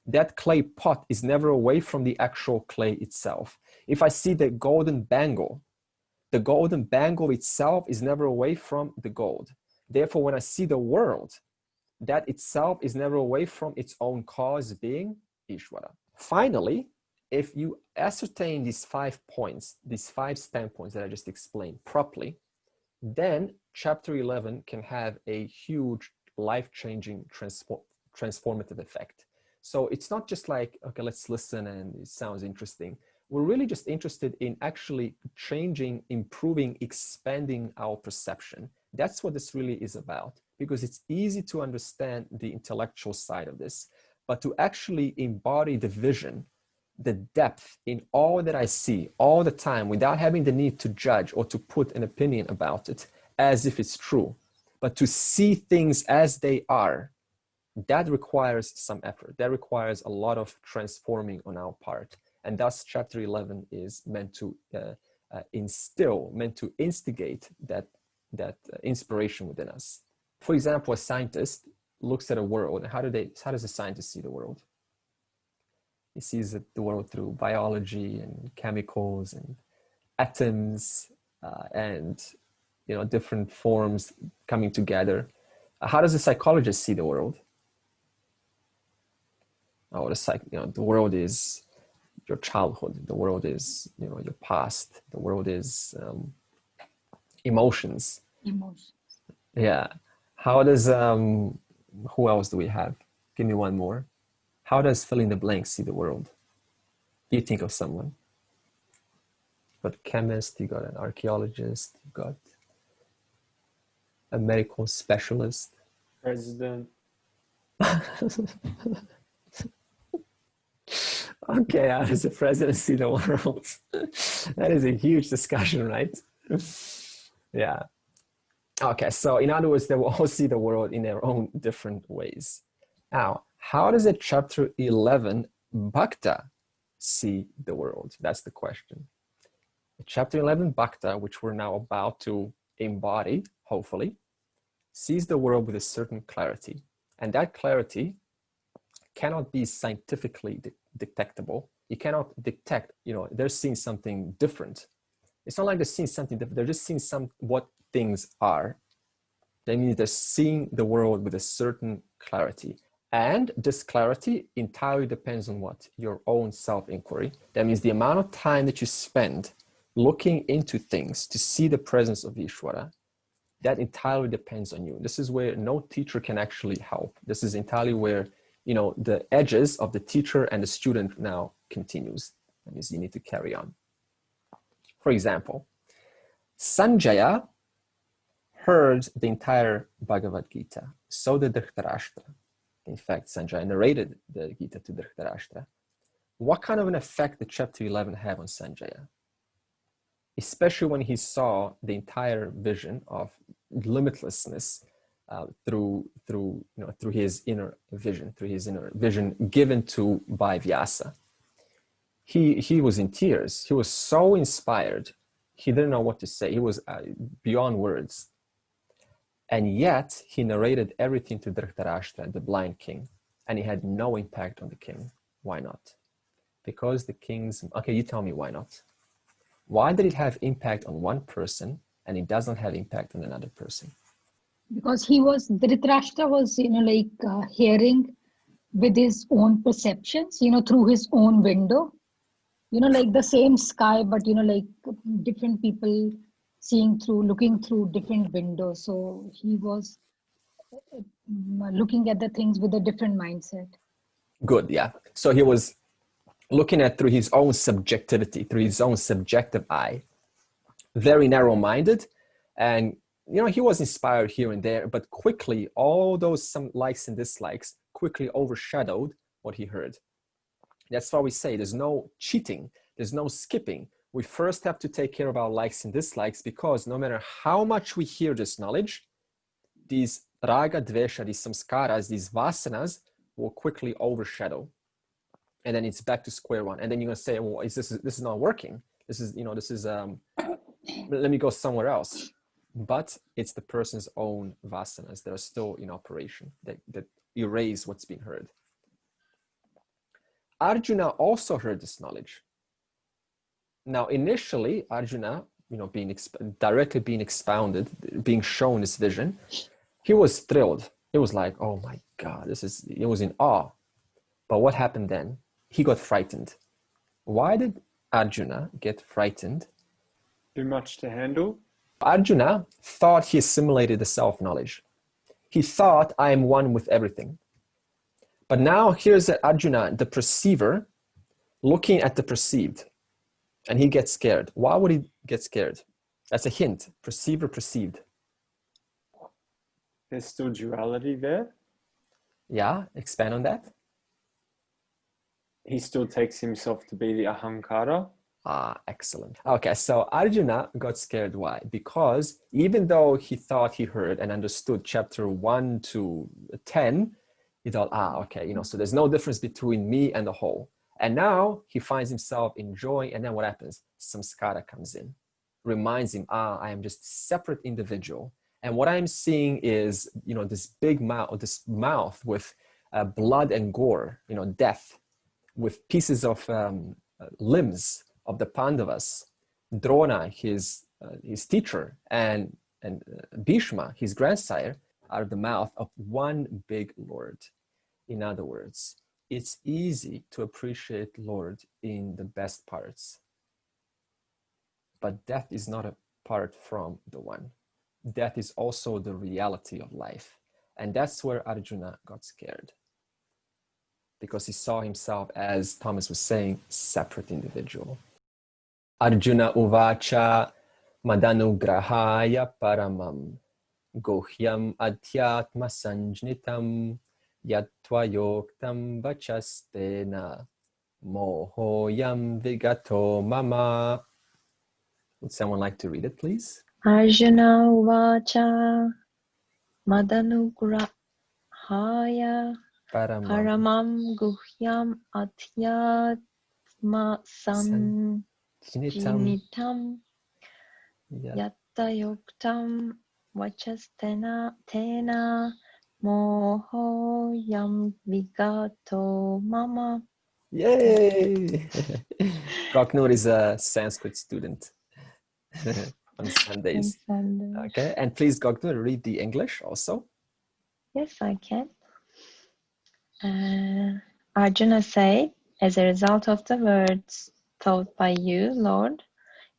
that clay pot is never away from the actual clay itself. If I see the golden bangle itself is never away from the gold. Therefore, when I see the world, that itself is never away from its own cause, being Ishvara. Finally, if you ascertain these 5 points, these 5 standpoints that I just explained properly, then chapter 11 can have a huge life-changing transformative effect. So it's not just like, okay, let's listen and it sounds interesting. We're really just interested in actually changing, improving, expanding our perception. That's what this really is about, because it's easy to understand the intellectual side of this, but to actually embody the vision, the depth in all that I see all the time without having the need to judge or to put an opinion about it as if it's true, but to see things as they are, that requires some effort. That requires a lot of transforming on our part. And thus chapter 11 is meant to instigate that inspiration within us. For example, a scientist looks at a world. How does a scientist see the world? He sees the world through biology and chemicals and atoms and different forms coming together. How does a psychologist see the world? The world is your childhood. The world is your past. The world is emotions. Yeah. How does who else do we have? Give me one more. How does fill in the blank see the world? You think of someone. You've got a chemist, you got an archaeologist, you got a medical specialist. President. Okay, how does the president see the world? That is a huge discussion, right? Yeah. Okay, so in other words, they will all see the world in their own different ways. Now, how does a chapter 11 Bhakta see the world? That's the question. Chapter 11 Bhakta, which we're now about to embody, hopefully, sees the world with a certain clarity. And that clarity cannot be scientifically detectable. You cannot detect, they're seeing something different. It's not like they're seeing something different. They're just seeing what things are. That means they're seeing the world with a certain clarity. And this clarity entirely depends on what? Your own self-inquiry. That means the amount of time that you spend looking into things to see the presence of Ishvara, that entirely depends on you. This is where no teacher can actually help. This is entirely where, you know, the edges of the teacher and the student now continues. That means you need to carry on. For example, Sanjaya heard the entire Bhagavad Gita. So did Dhritarashtra. In fact, Sanjaya narrated the Gita to Dhritarashtra. What kind of an effect did chapter 11 have on Sanjaya? Especially when he saw the entire vision of limitlessness through his inner vision given to by Vyasa. He was in tears. He was so inspired. He didn't know what to say. He was beyond words. And yet he narrated everything to Dhritarashtra, the blind king, and he had no impact on the king. Why not? Because the king's, okay, you tell me why not. Why did it have impact on one person and it doesn't have impact on another person? Because Dhritarashtra was, hearing with his own perceptions, through his own window, like the same sky, but, different people looking through different windows. So he was looking at the things with a different mindset. Good, yeah. So he was looking at through his own subjectivity, through his own subjective eye, very narrow-minded. And, he was inspired here and there, but quickly, all those some likes and dislikes quickly overshadowed what he heard. That's why we say there's no cheating, there's no skipping. We first have to take care of our likes and dislikes, because no matter how much we hear this knowledge, these raga, dvesha, these samskaras, these vasanas will quickly overshadow. And then it's back to square one. And then you're gonna say, well, this is not working. Let me go somewhere else. But it's the person's own vasanas that are still in operation, that erase what's been heard. Arjuna also heard this knowledge. Now, initially, Arjuna, directly being expounded, being shown this vision, he was thrilled. He was like, oh my God, he was in awe. But what happened then? He got frightened. Why did Arjuna get frightened? Too much to handle. Arjuna thought he assimilated the self-knowledge. He thought, I am one with everything. But now here's Arjuna, the perceiver, looking at the perceived. And he gets scared. Why would he get scared? That's a hint. Perceiver, perceived. There's still duality there. Yeah, expand on that. He still takes himself to be the ahankara. Ah, excellent. Okay, so Arjuna got scared. Why? Because even though he thought he heard and understood chapter 1 to 10, he thought, okay, so there's no difference between me and the whole. And now he finds himself enjoying, and then what happens? Samskara comes in, reminds him, I am just a separate individual. And what I'm seeing is, this big mouth with blood and gore, death, with pieces of limbs of the Pandavas, Drona, his teacher, and Bhishma, his grandsire, out of the mouth of one big Lord. In other words, it's easy to appreciate Lord in the best parts. But death is not apart from the one. Death is also the reality of life. And that's where Arjuna got scared. Because he saw himself, as Thomas was saying, separate individual. Arjuna uvacha madanugrahaya paramam gohyam adhyatma sanjnitam yatvayoktam vachastena mohoyam vigato mama. Would someone like to read it, please? Arjuna uvacha madanugrahaya paramam guhyam adhyatma sanjinitam yattayoktam vachastena tena mohoyam vigato mama. Yay! Goknur is a Sanskrit student on Sundays. Okay, and please, Goknur, read the English also. Yes, I can. Arjuna said, as a result of the words taught by you, Lord,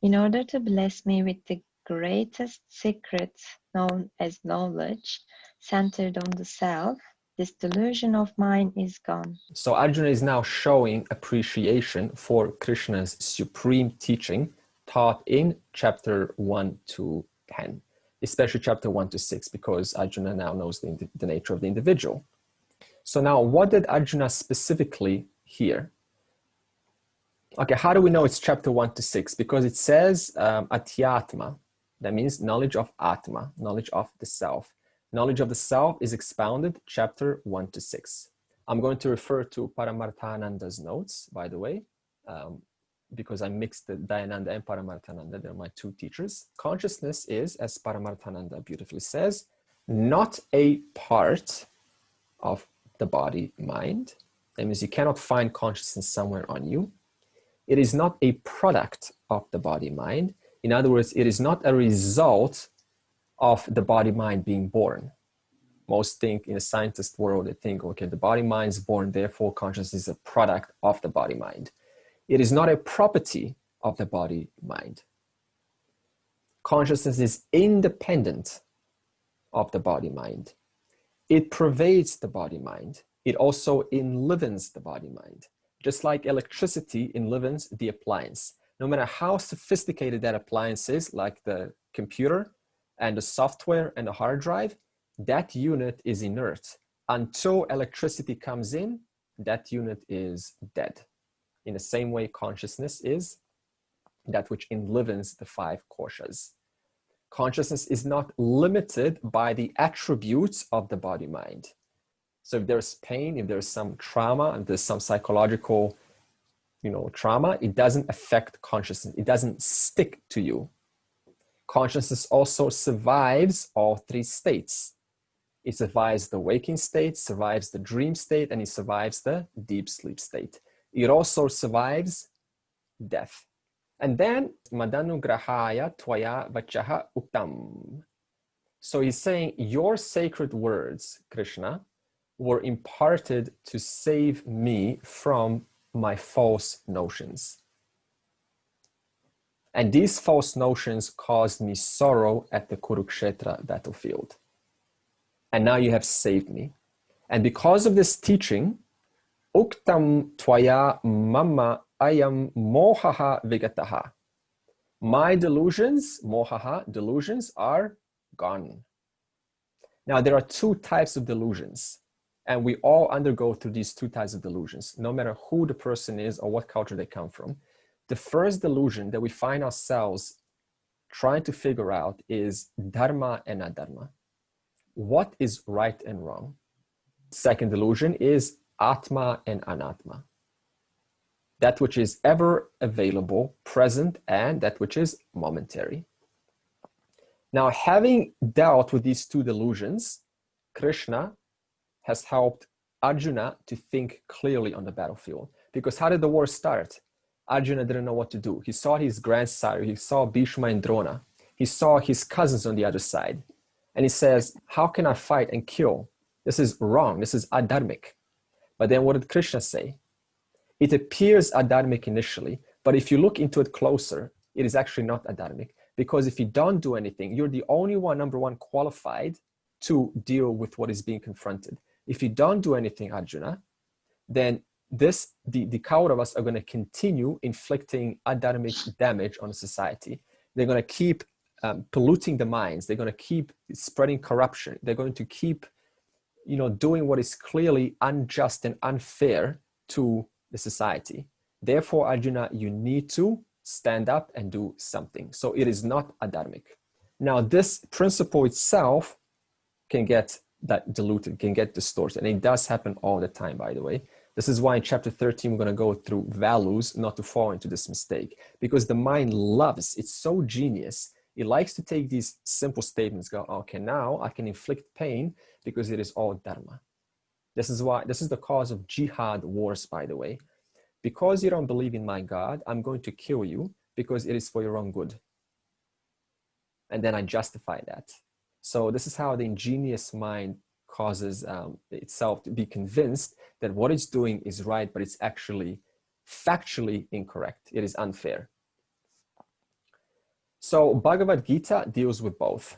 in order to bless me with the greatest secret known as knowledge, centered on the self, this delusion of mine is gone. So Arjuna is now showing appreciation for Krishna's supreme teaching taught in chapter 1 to 10, especially chapter 1 to 6, because Arjuna now knows the nature of the individual. So now, what did Arjuna specifically hear? Okay, how do we know it's chapter 1 to 6? Because it says Adhyatma, that means knowledge of Atma, knowledge of the self. Knowledge of the self is expounded chapter 1 to 6. I'm going to refer to Paramarthananda's notes, by the way, because I mixed the Dayananda and Paramarthananda. They're my two teachers. Consciousness is, as Paramarthananda beautifully says, not a part of the body mind. That means you cannot find consciousness somewhere on you. It is not a product of the body mind. In other words, it is not a result of the body mind being born. Most think in the scientist world, they think, okay, the body mind is born, therefore consciousness is a product of the body mind. It is not a property of the body mind. Consciousness is independent of the body mind. It pervades the body mind. It also enlivens the body mind. Just like electricity enlivens the appliance. No matter how sophisticated that appliance is, like the computer and the software and the hard drive, that unit is inert. Until electricity comes in, that unit is dead. In the same way, consciousness is that which enlivens the five koshas. Consciousness is not limited by the attributes of the body mind. So if there's pain, if there's some trauma, and there's some psychological, trauma, it doesn't affect consciousness. It doesn't stick to you. Consciousness also survives all three states. It survives the waking state, survives the dream state, and it survives the deep sleep state. It also survives death. And then, Madanugrahaya Tvaya Vachaha Uktam. So he's saying, your sacred words, Krishna, were imparted to save me from my false notions. And these false notions caused me sorrow at the Kurukshetra battlefield. And now you have saved me. And because of this teaching, Uktam Tvaya Mama Ayam Mohaha Vigataha. My delusions, Mohaha, delusions are gone. Now there are two types of delusions. And we all undergo through these two types of delusions, no matter who the person is or what culture they come from. The first delusion that we find ourselves trying to figure out is dharma and adharma. What is right and wrong? Second delusion is atma and anatma. That which is ever available, present, and that which is momentary. Now, having dealt with these two delusions, Krishna has helped Arjuna to think clearly on the battlefield. Because how did the war start? Arjuna didn't know what to do. He saw his grandsire, he saw Bhishma and Drona, he saw his cousins on the other side. And he says, how can I fight and kill? This is wrong, this is adharmic. But then what did Krishna say? It appears adharmic initially, but if you look into it closer, it is actually not adharmic. Because if you don't do anything, you're the only one, number one, qualified to deal with what is being confronted. If you don't do anything, Arjuna, then the Kauravas are going to continue inflicting adharmic damage on society. They're going to keep polluting the minds. They're going to keep spreading corruption. They're going to keep, doing what is clearly unjust and unfair to the society. Therefore, Arjuna, you need to stand up and do something. So it is not adharmic. Now, this principle itself can get that diluted, can get distorted. And it does happen all the time, by the way. This is why in chapter 13, we're going to go through values, not to fall into this mistake. Because the mind loves, it's so genius. It likes to take these simple statements, go, okay, now I can inflict pain because it is all dharma. This is the cause of jihad wars, by the way. Because you don't believe in my God, I'm going to kill you because it is for your own good. And then I justify that. So this is how the ingenious mind causes itself to be convinced that what it's doing is right, but it's actually factually incorrect. It is unfair. So Bhagavad Gita deals with both.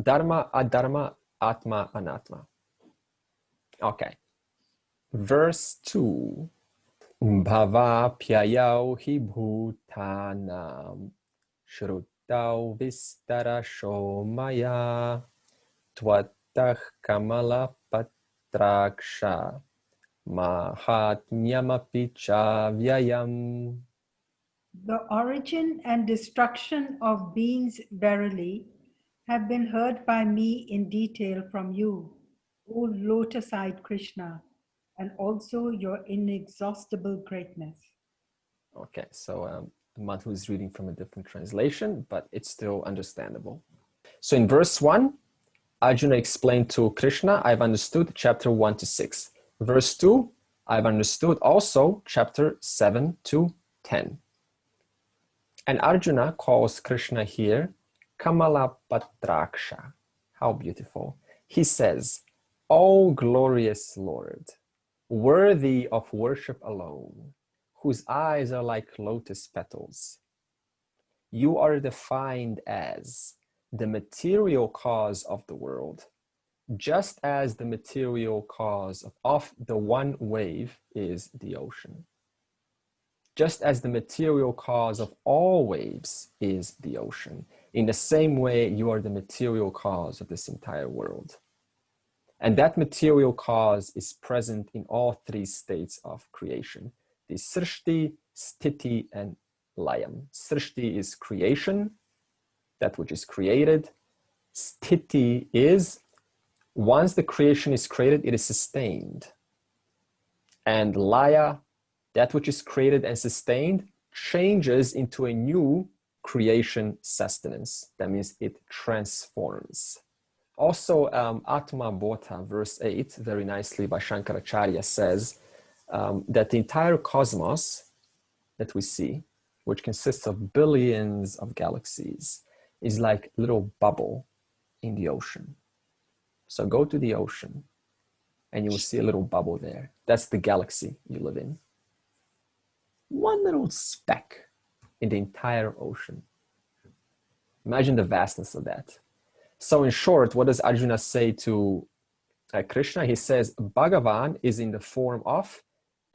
Dharma, adharma, atma, anatma. Okay. Verse 2. Bhava pyayau hi bhutanam shrutau vistarasho maya tvatah kamala patraksha mahatmyamapi cha vyayam. The origin and destruction of beings verily have been heard by me in detail from you, O lotus-eyed Krishna, and also your inexhaustible greatness. Okay, so Madhu is reading from a different translation, but it's still understandable. So in verse 1, Arjuna explained to Krishna, I've understood chapter 1 to 6. Verse 2, I've understood also chapter 7 to 10. And Arjuna calls Krishna here Kamala Patraksha. How beautiful. He says, O glorious Lord, worthy of worship alone, whose eyes are like lotus petals. You are defined as the material cause of the world, just as the material cause of the one wave is the ocean. Just as the material cause of all waves is the ocean. In the same way, you are the material cause of this entire world. And that material cause is present in all three states of creation. The Srishti, Sthiti, and Layam. Srishti is creation, that which is created. Sthiti is, once the creation is created, it is sustained. And Laya, that which is created and sustained, changes into a new creation sustenance. That means it transforms. Also, Atma Bodha, verse 8, very nicely by Shankaracharya says that the entire cosmos that we see, which consists of billions of galaxies, is like a little bubble in the ocean. So go to the ocean and you will see a little bubble there. That's the galaxy you live in. One little speck in the entire ocean. Imagine the vastness of that. So in short, what does Arjuna say to Krishna? He says, Bhagavan is in the form of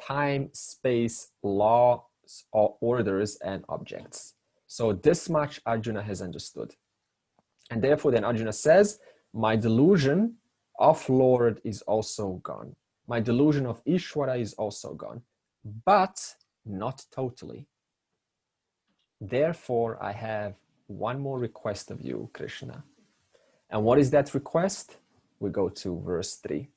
time, space, laws, orders, and objects. So this much Arjuna has understood. And therefore then Arjuna says, my delusion of Lord is also gone. My delusion of Ishvara is also gone, but not totally. Therefore, I have one more request of you, Krishna. And what is that request? We go to verse 3.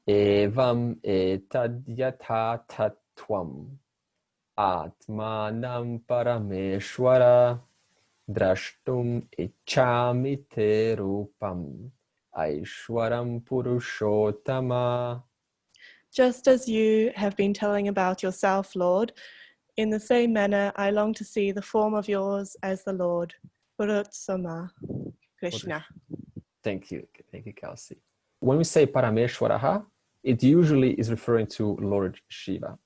Evam etad yatha tattvam atmanam parameshwara drashtum ichchami te rupam aishwaram purushottama. Just as you have been telling about yourself, Lord, in the same manner I long to see the form of yours as the Lord, Purushotama, Krishna. Thank you, Kelsey. When we say Parameshwaraha, it usually is referring to Lord Shiva.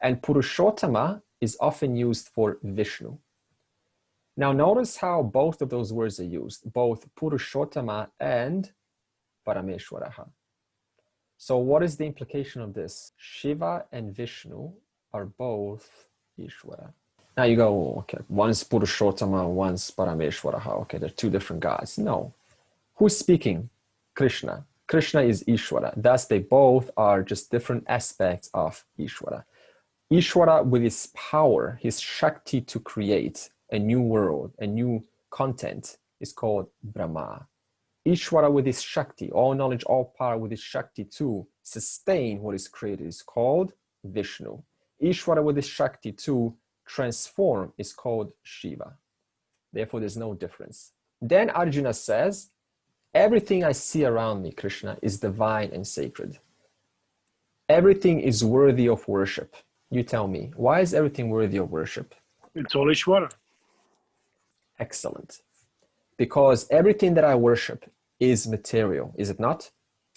And Purushottama is often used for Vishnu. Now notice how both of those words are used, both Purushottama and Parameshwaraha. So what is the implication of this? Shiva and Vishnu are both Ishvara. Now you go, okay, one's Purushottama, one's Parameshwaraha. Okay, they're two different gods. No. Who's speaking? Krishna. Krishna is Ishvara. Thus, they both are just different aspects of Ishvara. Ishvara, with his power, his Shakti to create a new world, a new content, is called Brahma. Ishvara, with his Shakti, all knowledge, all power, with his Shakti to sustain what is created, is called Vishnu. Ishvara, with his Shakti to transform, is called Shiva. Therefore, there's no difference. Then Arjuna says, everything I see around me, Krishna, is divine and sacred. Everything is worthy of worship. You tell me, why is everything worthy of worship? It's all Ishvara. Excellent. Because everything that I worship is material, is it not?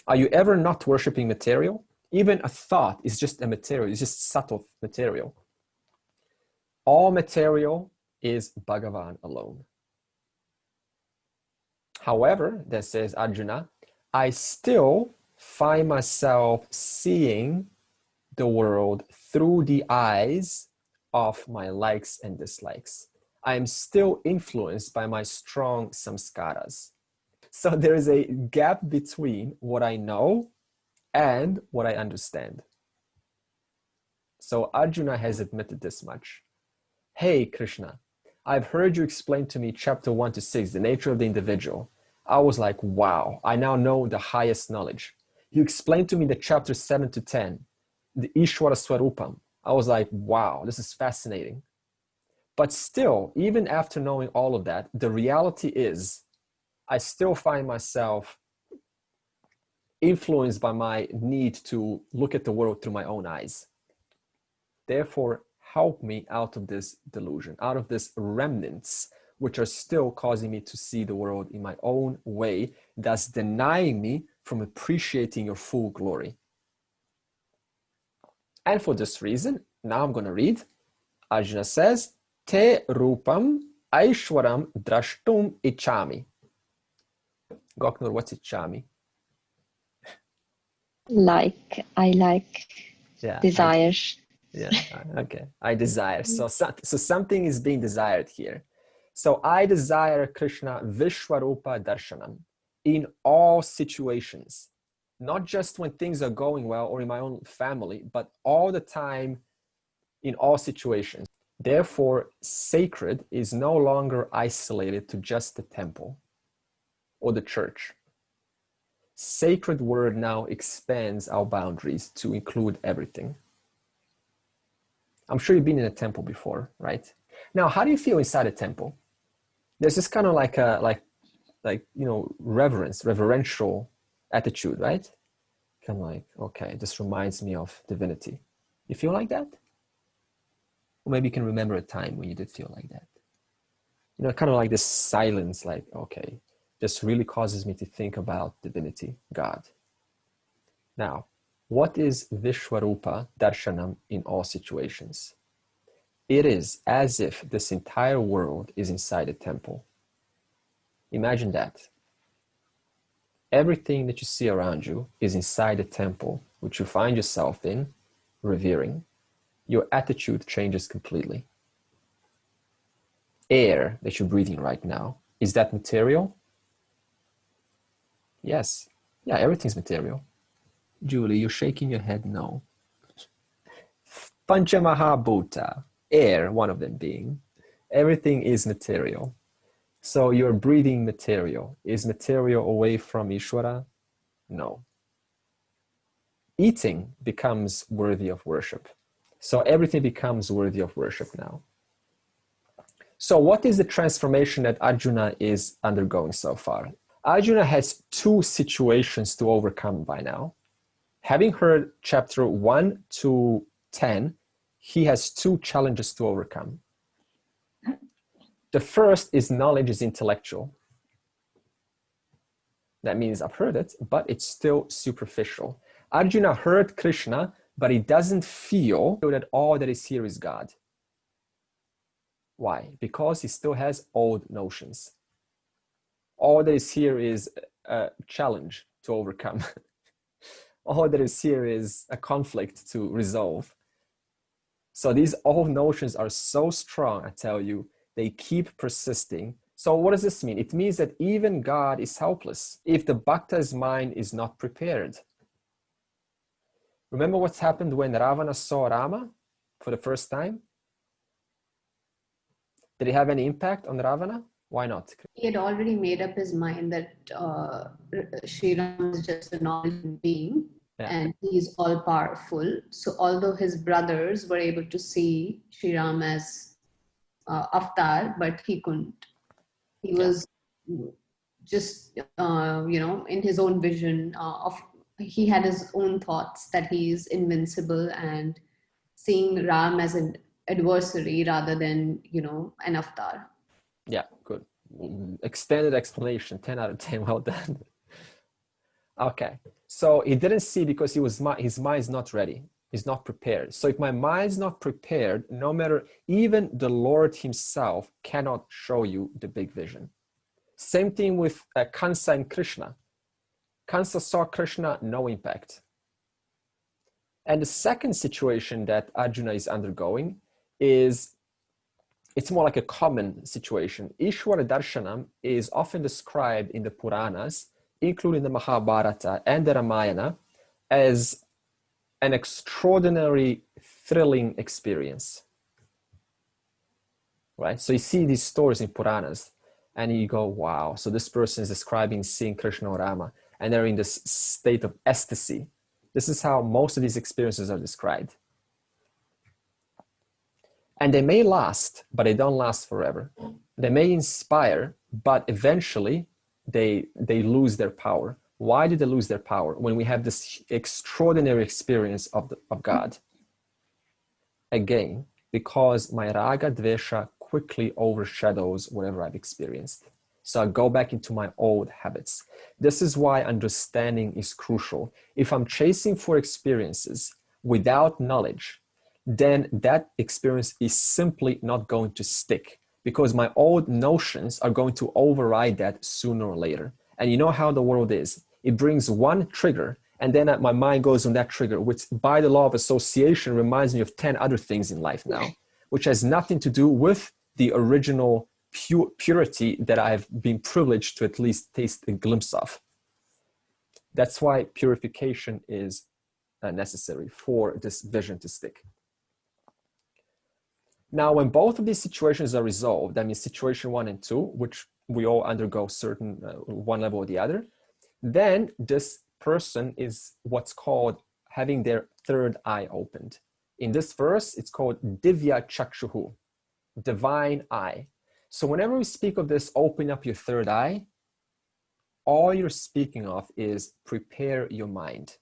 Are you ever not worshiping material? Even a thought is just a material, it's just subtle material. All material is Bhagavan alone. However, that says Arjuna, I still find myself seeing the world through the eyes of my likes and dislikes. I am still influenced by my strong samskaras. So there is a gap between what I know and what I understand. So Arjuna has admitted this much. Hey, Krishna, I've heard you explain to me chapter 1 to 6, the nature of the individual. I was like, wow, I now know the highest knowledge. You explained to me the chapter 7 to 10, the Ishvara Swarupam. I was like, wow, this is fascinating. But still, even after knowing all of that, the reality is I still find myself influenced by my need to look at the world through my own eyes. Therefore, help me out of this delusion, out of this remnants, which are still causing me to see the world in my own way, thus denying me from appreciating your full glory. And for this reason, now I'm going to read. Arjuna says, Te rupam aishwaram drashtum ichami. Goknur, what's ichami? I like, Yeah, desires. Okay. I desire. So something is being desired here. So I desire Krishna Vishwarupa Darshanam in all situations, not just when things are going well or in my own family, but all the time in all situations. Therefore, sacred is no longer isolated to just the temple or the church. Sacred word now expands our boundaries to include everything. I'm sure you've been in a temple before, right? Now, how do you feel inside a temple? There's this kind of like reverential attitude, right? Kind of like, okay, this reminds me of divinity. You feel like that? Or maybe you can remember a time when you did feel like that. Kind of like this silence, like, okay, this really causes me to think about divinity, God. Now, what is Vishwarupa Darshanam in all situations? It is as if this entire world is inside a temple. Imagine that. Everything that you see around you is inside a temple, which you find yourself in, revering. Your attitude changes completely. Air that you're breathing right now, is that material? Yes. Yeah, everything's material. Julie, you're shaking your head no. Panchamahabhuta, air, one of them being. Everything is material. So you're breathing material. Is material away from Ishvara? No. Eating becomes worthy of worship. So everything becomes worthy of worship now. So what is the transformation that Arjuna is undergoing so far? Arjuna has two situations to overcome by now. Having heard chapter 1 to 10, he has two challenges to overcome. The first is knowledge is intellectual. That means I've heard it, but it's still superficial. Arjuna heard Krishna, but he doesn't feel that all that is here is God. Why? Because he still has old notions. All that is here is a challenge to overcome. All that is here is a conflict to resolve. So these old notions are so strong, I tell you, they keep persisting. So what does this mean? It means that even God is helpless if the bhakta's mind is not prepared. Remember what's happened when Ravana saw Rama for the first time? Did it have any impact on Ravana? Why not? He had already made up his mind that Sri Ram is just a normal being, and he's all powerful. So although his brothers were able to see Sri Ram as avatar, but he couldn't. He was just, in his own vision he had his own thoughts that he's invincible, and seeing Ram as an adversary rather than, an avatar. Yeah, good. Extended explanation, 10 out of 10, well done. Okay, so he didn't see because his mind's not ready. He's not prepared. So if my mind's not prepared, no matter, even the Lord himself cannot show you the big vision. Same thing with Kansa and Krishna. Kansa saw Krishna, no impact. And the second situation that Arjuna is undergoing is, it's more like a common situation. Ishwara Darshanam is often described in the Puranas, including the Mahabharata and the Ramayana, as an extraordinary, thrilling experience. Right? So you see these stories in Puranas, and you go, wow, so this person is describing seeing Krishna or Rama, and they're in this state of ecstasy. This is how most of these experiences are described. And they may last, but they don't last forever. They may inspire, but eventually they lose their power. Why do they lose their power? When we have this extraordinary experience of God. Again, because my raga dvesha quickly overshadows whatever I've experienced. So I go back into my old habits. This is why understanding is crucial. If I'm chasing for experiences without knowledge, then that experience is simply not going to stick, because my old notions are going to override that sooner or later. And you know how the world is. It brings one trigger, and then my mind goes on that trigger, which by the law of association reminds me of 10 other things in life now, which has nothing to do with the original purity that I've been privileged to at least taste a glimpse of. That's why purification is necessary for this vision to stick. Now, when both of these situations are resolved, that means situation 1 and 2, which we all undergo certain one level or the other, then this person is what's called having their third eye opened. In this verse, it's called Divya Chakshuhu, divine eye. So whenever we speak of this, open up your third eye, all you're speaking of is prepare your mind.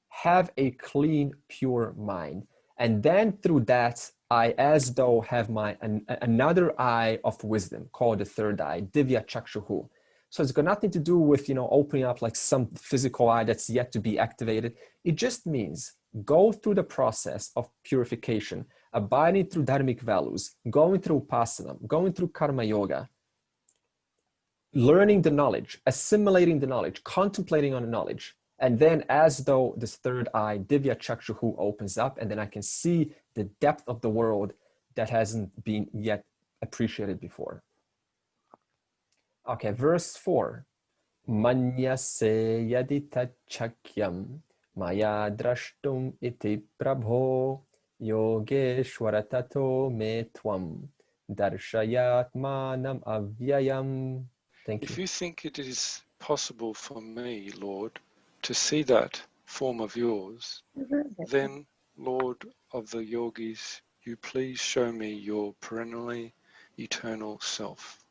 Have a clean, pure mind. And then through that, I as though have another eye of wisdom called the third eye, Divya Chakshuhu. So it's got nothing to do with, opening up like some physical eye that's yet to be activated. It just means go through the process of purification, abiding through dharmic values, going through upasana, going through karma yoga, learning the knowledge, assimilating the knowledge, contemplating on the knowledge. And then as though this third eye, Divya Chakshuhu, opens up, and then I can see the depth of the world that hasn't been yet appreciated before. Okay, verse 4. Manyase yadita chakyam maya drashtum iti prabho yogeshwara tato me tvam darshayat manam avyayam. Thank you. If you think it is possible for me, Lord, to see that form of yours, then, Lord of the yogis, you please show me your perennially eternal self.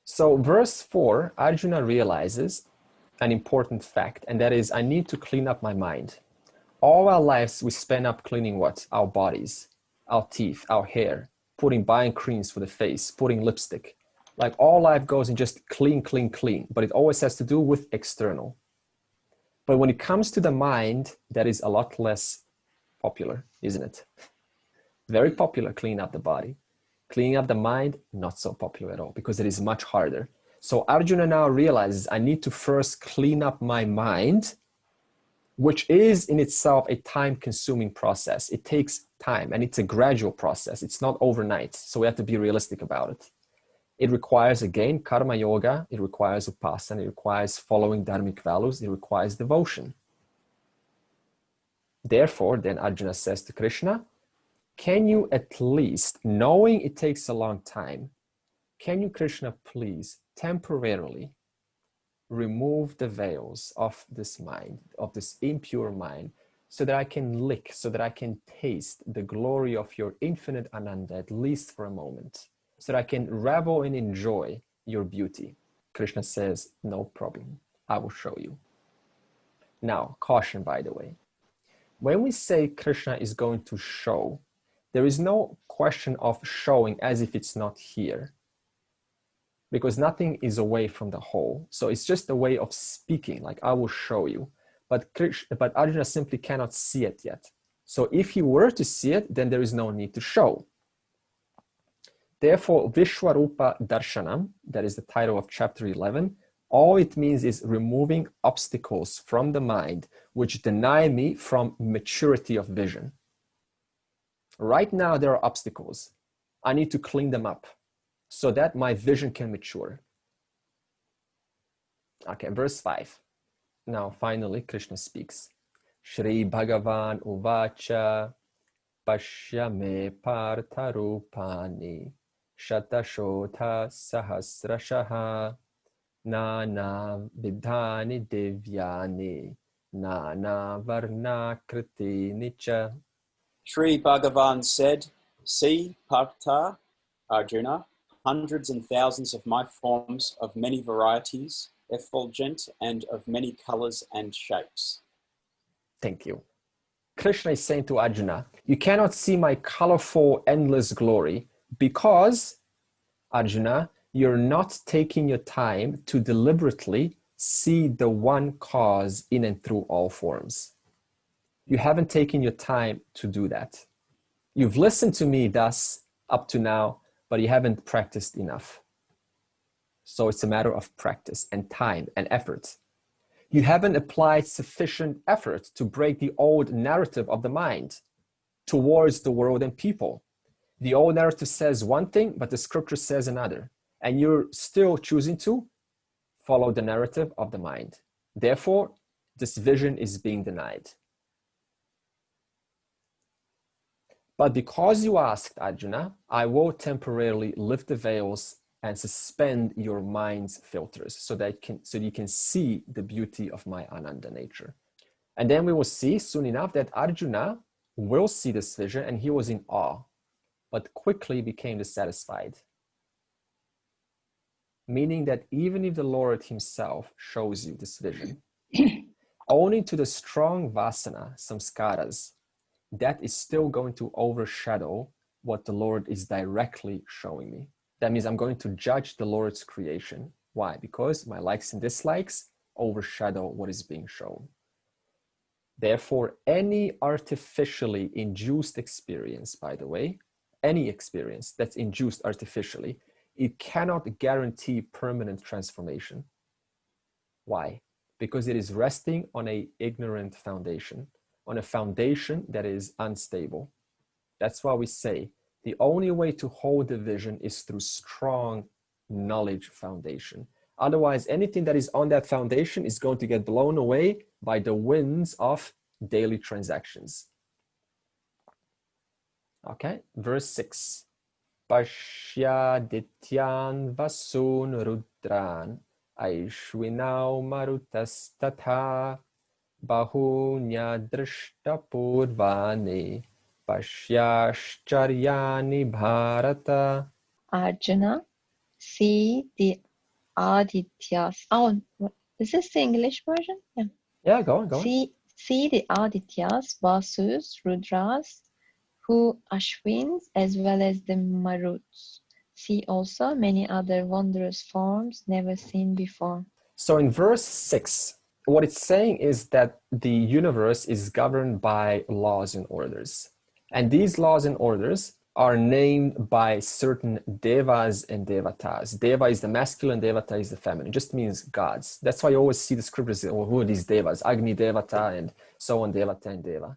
So verse 4, Arjuna realizes an important fact, and that is, I need to clean up my mind. All our lives we spend up cleaning what? Our bodies, our teeth, our hair, buying creams for the face, putting lipstick. Like all life goes in just clean, clean, clean, but it always has to do with external. But when it comes to the mind, that is a lot less popular, isn't it? Very popular, clean up the body. Cleaning up the mind, not so popular at all, because it is much harder. So Arjuna now realizes I need to first clean up my mind, which is in itself a time-consuming process. It takes time, and it's a gradual process. It's not overnight, so we have to be realistic about it. It requires, again, karma yoga. It requires upasana. It requires following dharmic values. It requires devotion. Therefore, then Arjuna says to Krishna, can you at least, knowing it takes a long time, can you, Krishna, please temporarily remove the veils of this mind, of this impure mind, so that I can lick, so that I can taste the glory of your infinite Ananda, at least for a moment, so that I can revel and enjoy your beauty. Krishna says, no problem, I will show you. Now, caution, by the way. When we say Krishna is going to show, there is no question of showing as if it's not here. because nothing is away from the whole. So it's just a way of speaking, like I will show you. But Arjuna simply cannot see it yet. So if he were to see it, then there is no need to show. Therefore, Vishwarupa Darshanam, that is the title of chapter 11, all it means is removing obstacles from the mind which deny me from maturity of vision. Right now, there are obstacles. I need to clean them up so that my vision can mature. Okay, verse 5. Now, finally, Krishna speaks. Shri Bhagavan Uvacha Pashya me Partha Rupani Shatashotha Sahasrashaha Nana Vidhani Devyani Nana Varna Kriti Nicha. Sri Bhagavan said, "See, Partha, Arjuna, hundreds and thousands of my forms of many varieties, effulgent and of many colors and shapes." Thank you. Krishna is saying to Arjuna, you cannot see my colorful, endless glory because, Arjuna, you're not taking your time to deliberately see the one cause in and through all forms. You haven't taken your time to do that. You've listened to me thus up to now, but you haven't practiced enough. So it's a matter of practice and time and effort. You haven't applied sufficient effort to break the old narrative of the mind towards the world and people. The old narrative says one thing, but the scripture says another. And you're still choosing to follow the narrative of the mind. Therefore, this vision is being denied. But because you asked, Arjuna, I will temporarily lift the veils and suspend your mind's filters so you can see the beauty of my Ananda nature. And then we will see soon enough that Arjuna will see this vision, and he was in awe, but quickly became dissatisfied. Meaning that even if the Lord himself shows you this vision, owing to the strong vasana, samskaras, that is still going to overshadow what the Lord is directly showing me. That means I'm going to judge the Lord's creation. Why? Because my likes and dislikes overshadow what is being shown. Therefore, any artificially induced experience, by the way, any experience that's induced artificially, it cannot guarantee permanent transformation. Why? Because it is resting on an ignorant foundation, on a foundation that is unstable. That's why we say the only way to hold the vision is through strong knowledge foundation. Otherwise, anything that is on that foundation is going to get blown away by the winds of daily transactions. Okay, verse 6. Pashya dityan vasun rudran aishwinau marutas tatha bahunya drishta purvani pashyascharyani bharata. Arjuna, see the Adityas. Oh, is this the English version? Yeah. Yeah, go on. See the Adityas, Vasus, Rudras, who Ashwins, as well as the Maruts. See also many other wondrous forms never seen before. So in verse 6, what it's saying is that the universe is governed by laws and orders. And these laws and orders are named by certain devas and devatas. Deva is the masculine, devata is the feminine. It just means gods. That's why you always see the scriptures, oh, who are these devas? Agni devata and so on, devata and deva.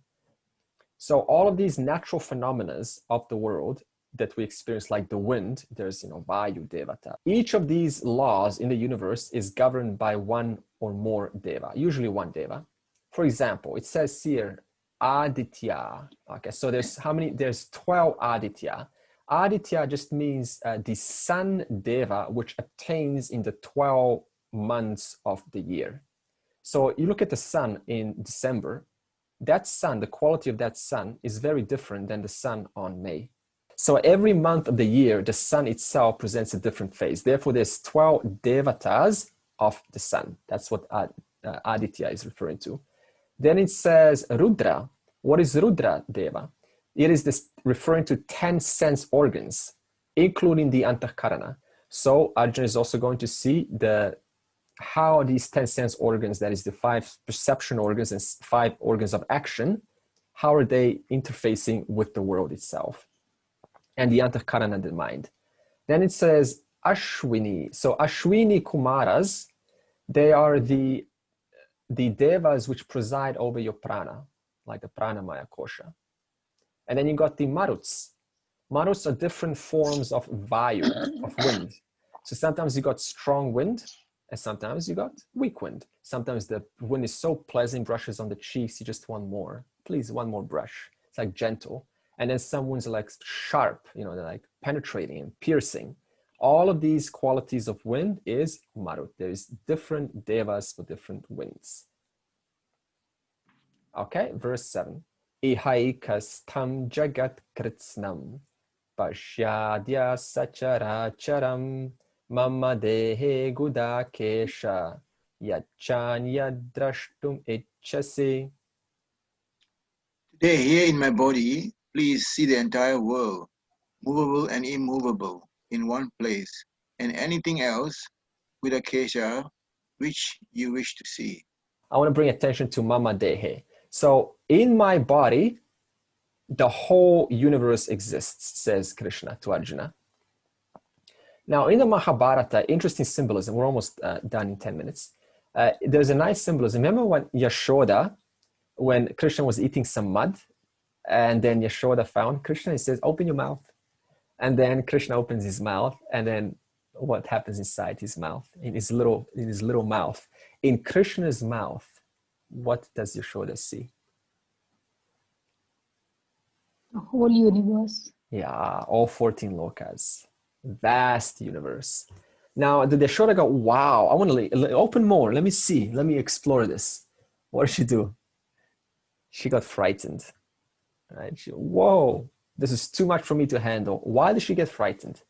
So all of these natural phenomena of the world that we experience, like the wind, there's, Vayu devata. Each of these laws in the universe is governed by one or more deva, usually one deva. For example, it says here, Aditya. Okay, so there's how many? There's 12 Aditya. Aditya just means the sun deva, which obtains in the 12 months of the year. So you look at the sun in December, that sun, the quality of that sun is very different than the sun on May. So every month of the year, the sun itself presents a different phase. Therefore, there's 12 devatas of the sun. That's what Aditya is referring to. Then it says Rudra. What is Rudra Deva? It is referring to 10 sense organs, including the Antahkarana. So Arjuna is also going to see how these 10 sense organs, that is the 5 perception organs and 5 organs of action, how are they interfacing with the world itself and the Antakarana, the mind. Then it says Ashwini. So Ashwini Kumaras, they are the devas which preside over your prana, like the pranamaya kosha. And then you got the maruts. Maruts are different forms of vayu, of wind. So sometimes you got strong wind, and sometimes you got weak wind. Sometimes the wind is so pleasant, brushes on the cheeks, you just want more. Please, one more brush. It's like gentle. And then some winds are like sharp, you know, they're like penetrating and piercing. All of these qualities of wind is marut. There's different devas for different winds. Okay, verse 7. Ihaikastam jagat kritsnam pashyadya sacharacharam mama dehe gudakesha yachanya drashtum ichasi. Today, here in my body, please see the entire world, movable and immovable, in one place, and anything else with a kesha which you wish to see. I want to bring attention to mama dehe. So in my body, the whole universe exists, says Krishna to Arjuna. Now in the Mahabharata, interesting symbolism, we're almost done in 10 minutes. There's a nice symbolism. Remember when Yashoda, when Krishna was eating some mud, and then Yashoda found Krishna, he says, open your mouth. And then Krishna opens his mouth, and then what happens inside his mouth, in his little mouth? In Krishna's mouth, what does Yashoda see? The whole universe. Yeah, all 14 lokas. Vast universe. Now, did Yashoda go, wow, I want to open more. Let me see. Let me explore this. What did she do? She got frightened. Right? Whoa, this is too much for me to handle. Why did she get frightened?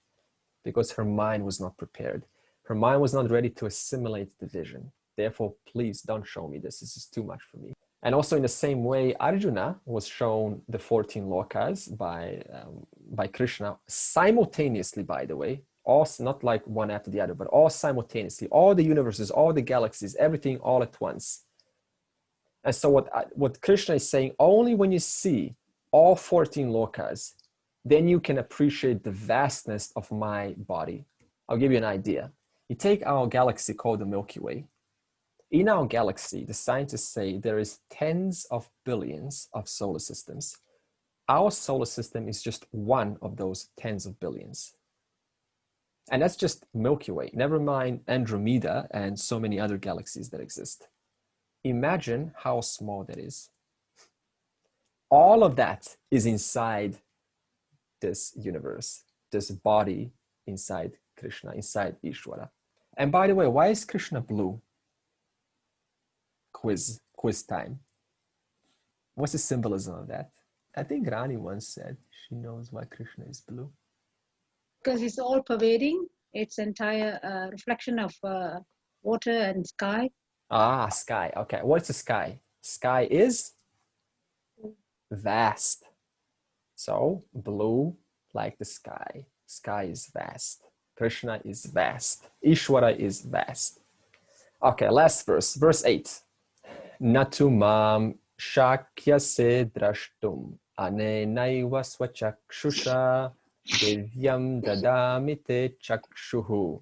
Because her mind was not prepared. Her mind was not ready to assimilate the vision. Therefore, please don't show me this. This is too much for me. And also in the same way, Arjuna was shown the 14 lokas by Krishna simultaneously, by the way, all, not like one after the other, but all simultaneously, all the universes, all the galaxies, everything all at once. And so what Krishna is saying, only when you see all 14 lokas, then you can appreciate the vastness of my body. I'll give you an idea. You take our galaxy called the Milky Way. In our galaxy, the scientists say there is tens of billions of solar systems. Our solar system is just one of those tens of billions. And that's just Milky Way, never mind Andromeda and so many other galaxies that exist. Imagine how small that is. All of that is inside this universe, this body inside Krishna, inside Ishvara. And by the way, why is Krishna blue? Quiz time. What's the symbolism of that? I think Rani once said she knows why Krishna is blue. Because it's all pervading. It's entire reflection of water and sky. Ah, sky. Okay. What's the sky? Sky is vast. So blue like the sky. Sky is vast. Krishna is vast. Ishvara is vast. Okay, last verse. Verse 8. Natumam shakyase drashtum anenaiva swachakshusha divyam dadamite chakshuhu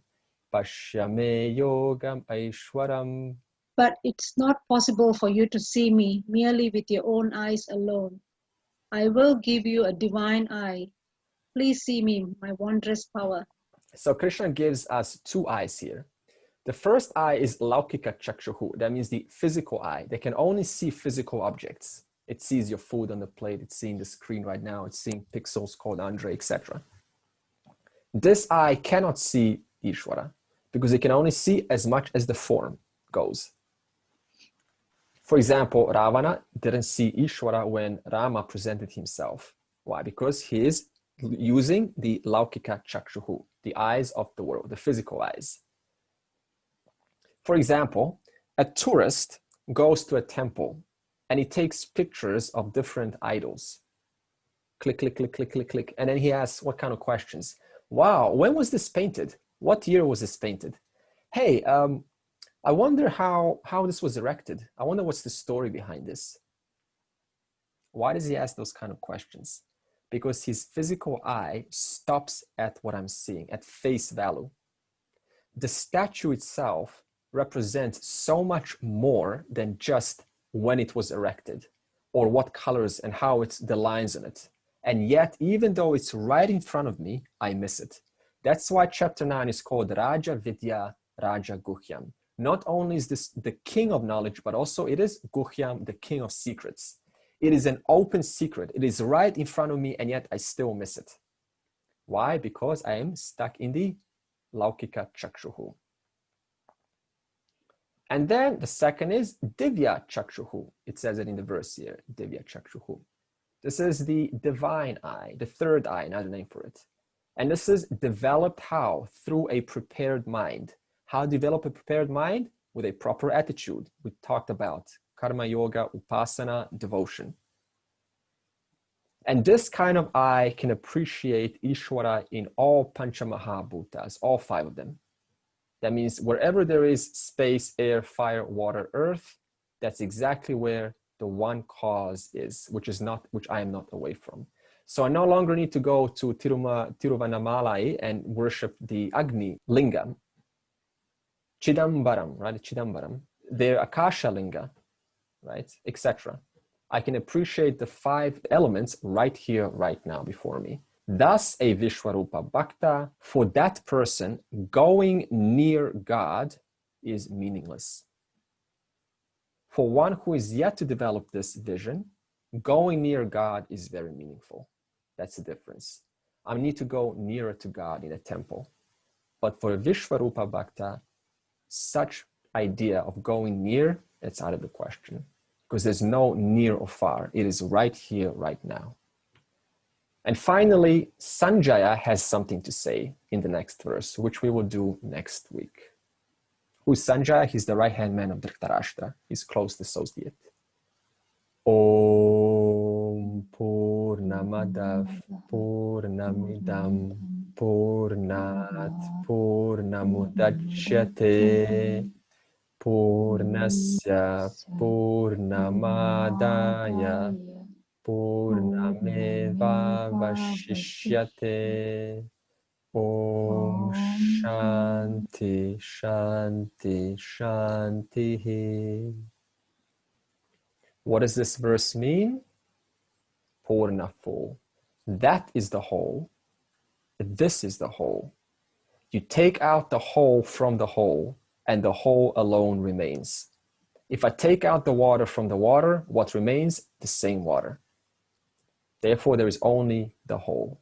pashyame yogam aishwaram. But it's not possible for you to see me merely with your own eyes alone. I will give you a divine eye. Please see me, my wondrous power. So Krishna gives us two eyes here. The first eye is laukika chakshuhu. That means the physical eye. They can only see physical objects. It sees your food on the plate. It's seeing the screen right now. It's seeing pixels called Andre, etc. This eye cannot see Ishvara because it can only see as much as the form goes. For example, Ravana didn't see Ishvara when Rama presented himself. Why? Because he is using the laukika chakshuhu, the eyes of the world, the physical eyes. For example, a tourist goes to a temple and he takes pictures of different idols. Click, click, click, click, click, click. And then he asks what kind of questions? Wow, when was this painted? What year was this painted? Hey, I wonder how this was erected. I wonder what's the story behind this. Why does he ask those kind of questions? Because his physical eye stops at what I'm seeing, at face value. The statue itself represents so much more than just when it was erected or what colors and how it's the lines on it. And yet, even though it's right in front of me, I miss it. That's why chapter 9 is called Raja Vidya Raja Guhyam. Not only is this the king of knowledge, but also it is Guhyam, the king of secrets. It is an open secret. It is right in front of me, and yet I still miss it. Why? Because I am stuck in the Laukika Chakshuhu. And then the second is Divya Chakshuhu. It says it in the verse here, Divya Chakshuhu. This is the divine eye, the third eye, another name for it. And this is developed how? Through a prepared mind. How develop a prepared mind? With a proper attitude. We talked about karma yoga, upasana, devotion. And this kind of eye can appreciate Ishvara in all Panchamahabhutas, all 5 of them. That means wherever there is space, air, fire, water, earth, that's exactly where the one cause is, which I am not away from. So I no longer need to go to Tiruvannamalai and worship the Agni Lingam, Chidambaram, right? Chidambaram, their Akasha Linga, right? Etc. I can appreciate the 5 elements right here, right now before me. Thus, a Vishwarupa Bhakta, for that person, going near God is meaningless. For one who is yet to develop this vision, going near God is very meaningful. That's the difference. I need to go nearer to God in a temple. But for a Vishwarupa Bhakta, such idea of going near, it's out of the question. Because there's no near or far. It is right here, right now. And finally, Sanjaya has something to say in the next verse, which we will do next week. Who's Sanjaya? He's the right-hand man of Dhritarashtra, his close associate. Om Purnamadav Purnamidam Purnat Purnamudachyate Purnasya Purnamadaya Purnameva Vashishyate. Om Shanti Shanti Shanti. What does this verse mean? Purna, full. That is the whole. This is the whole. You take out the whole from the whole, and the whole alone remains. If I take out the water from the water, what remains? The same water. Therefore, there is only the whole.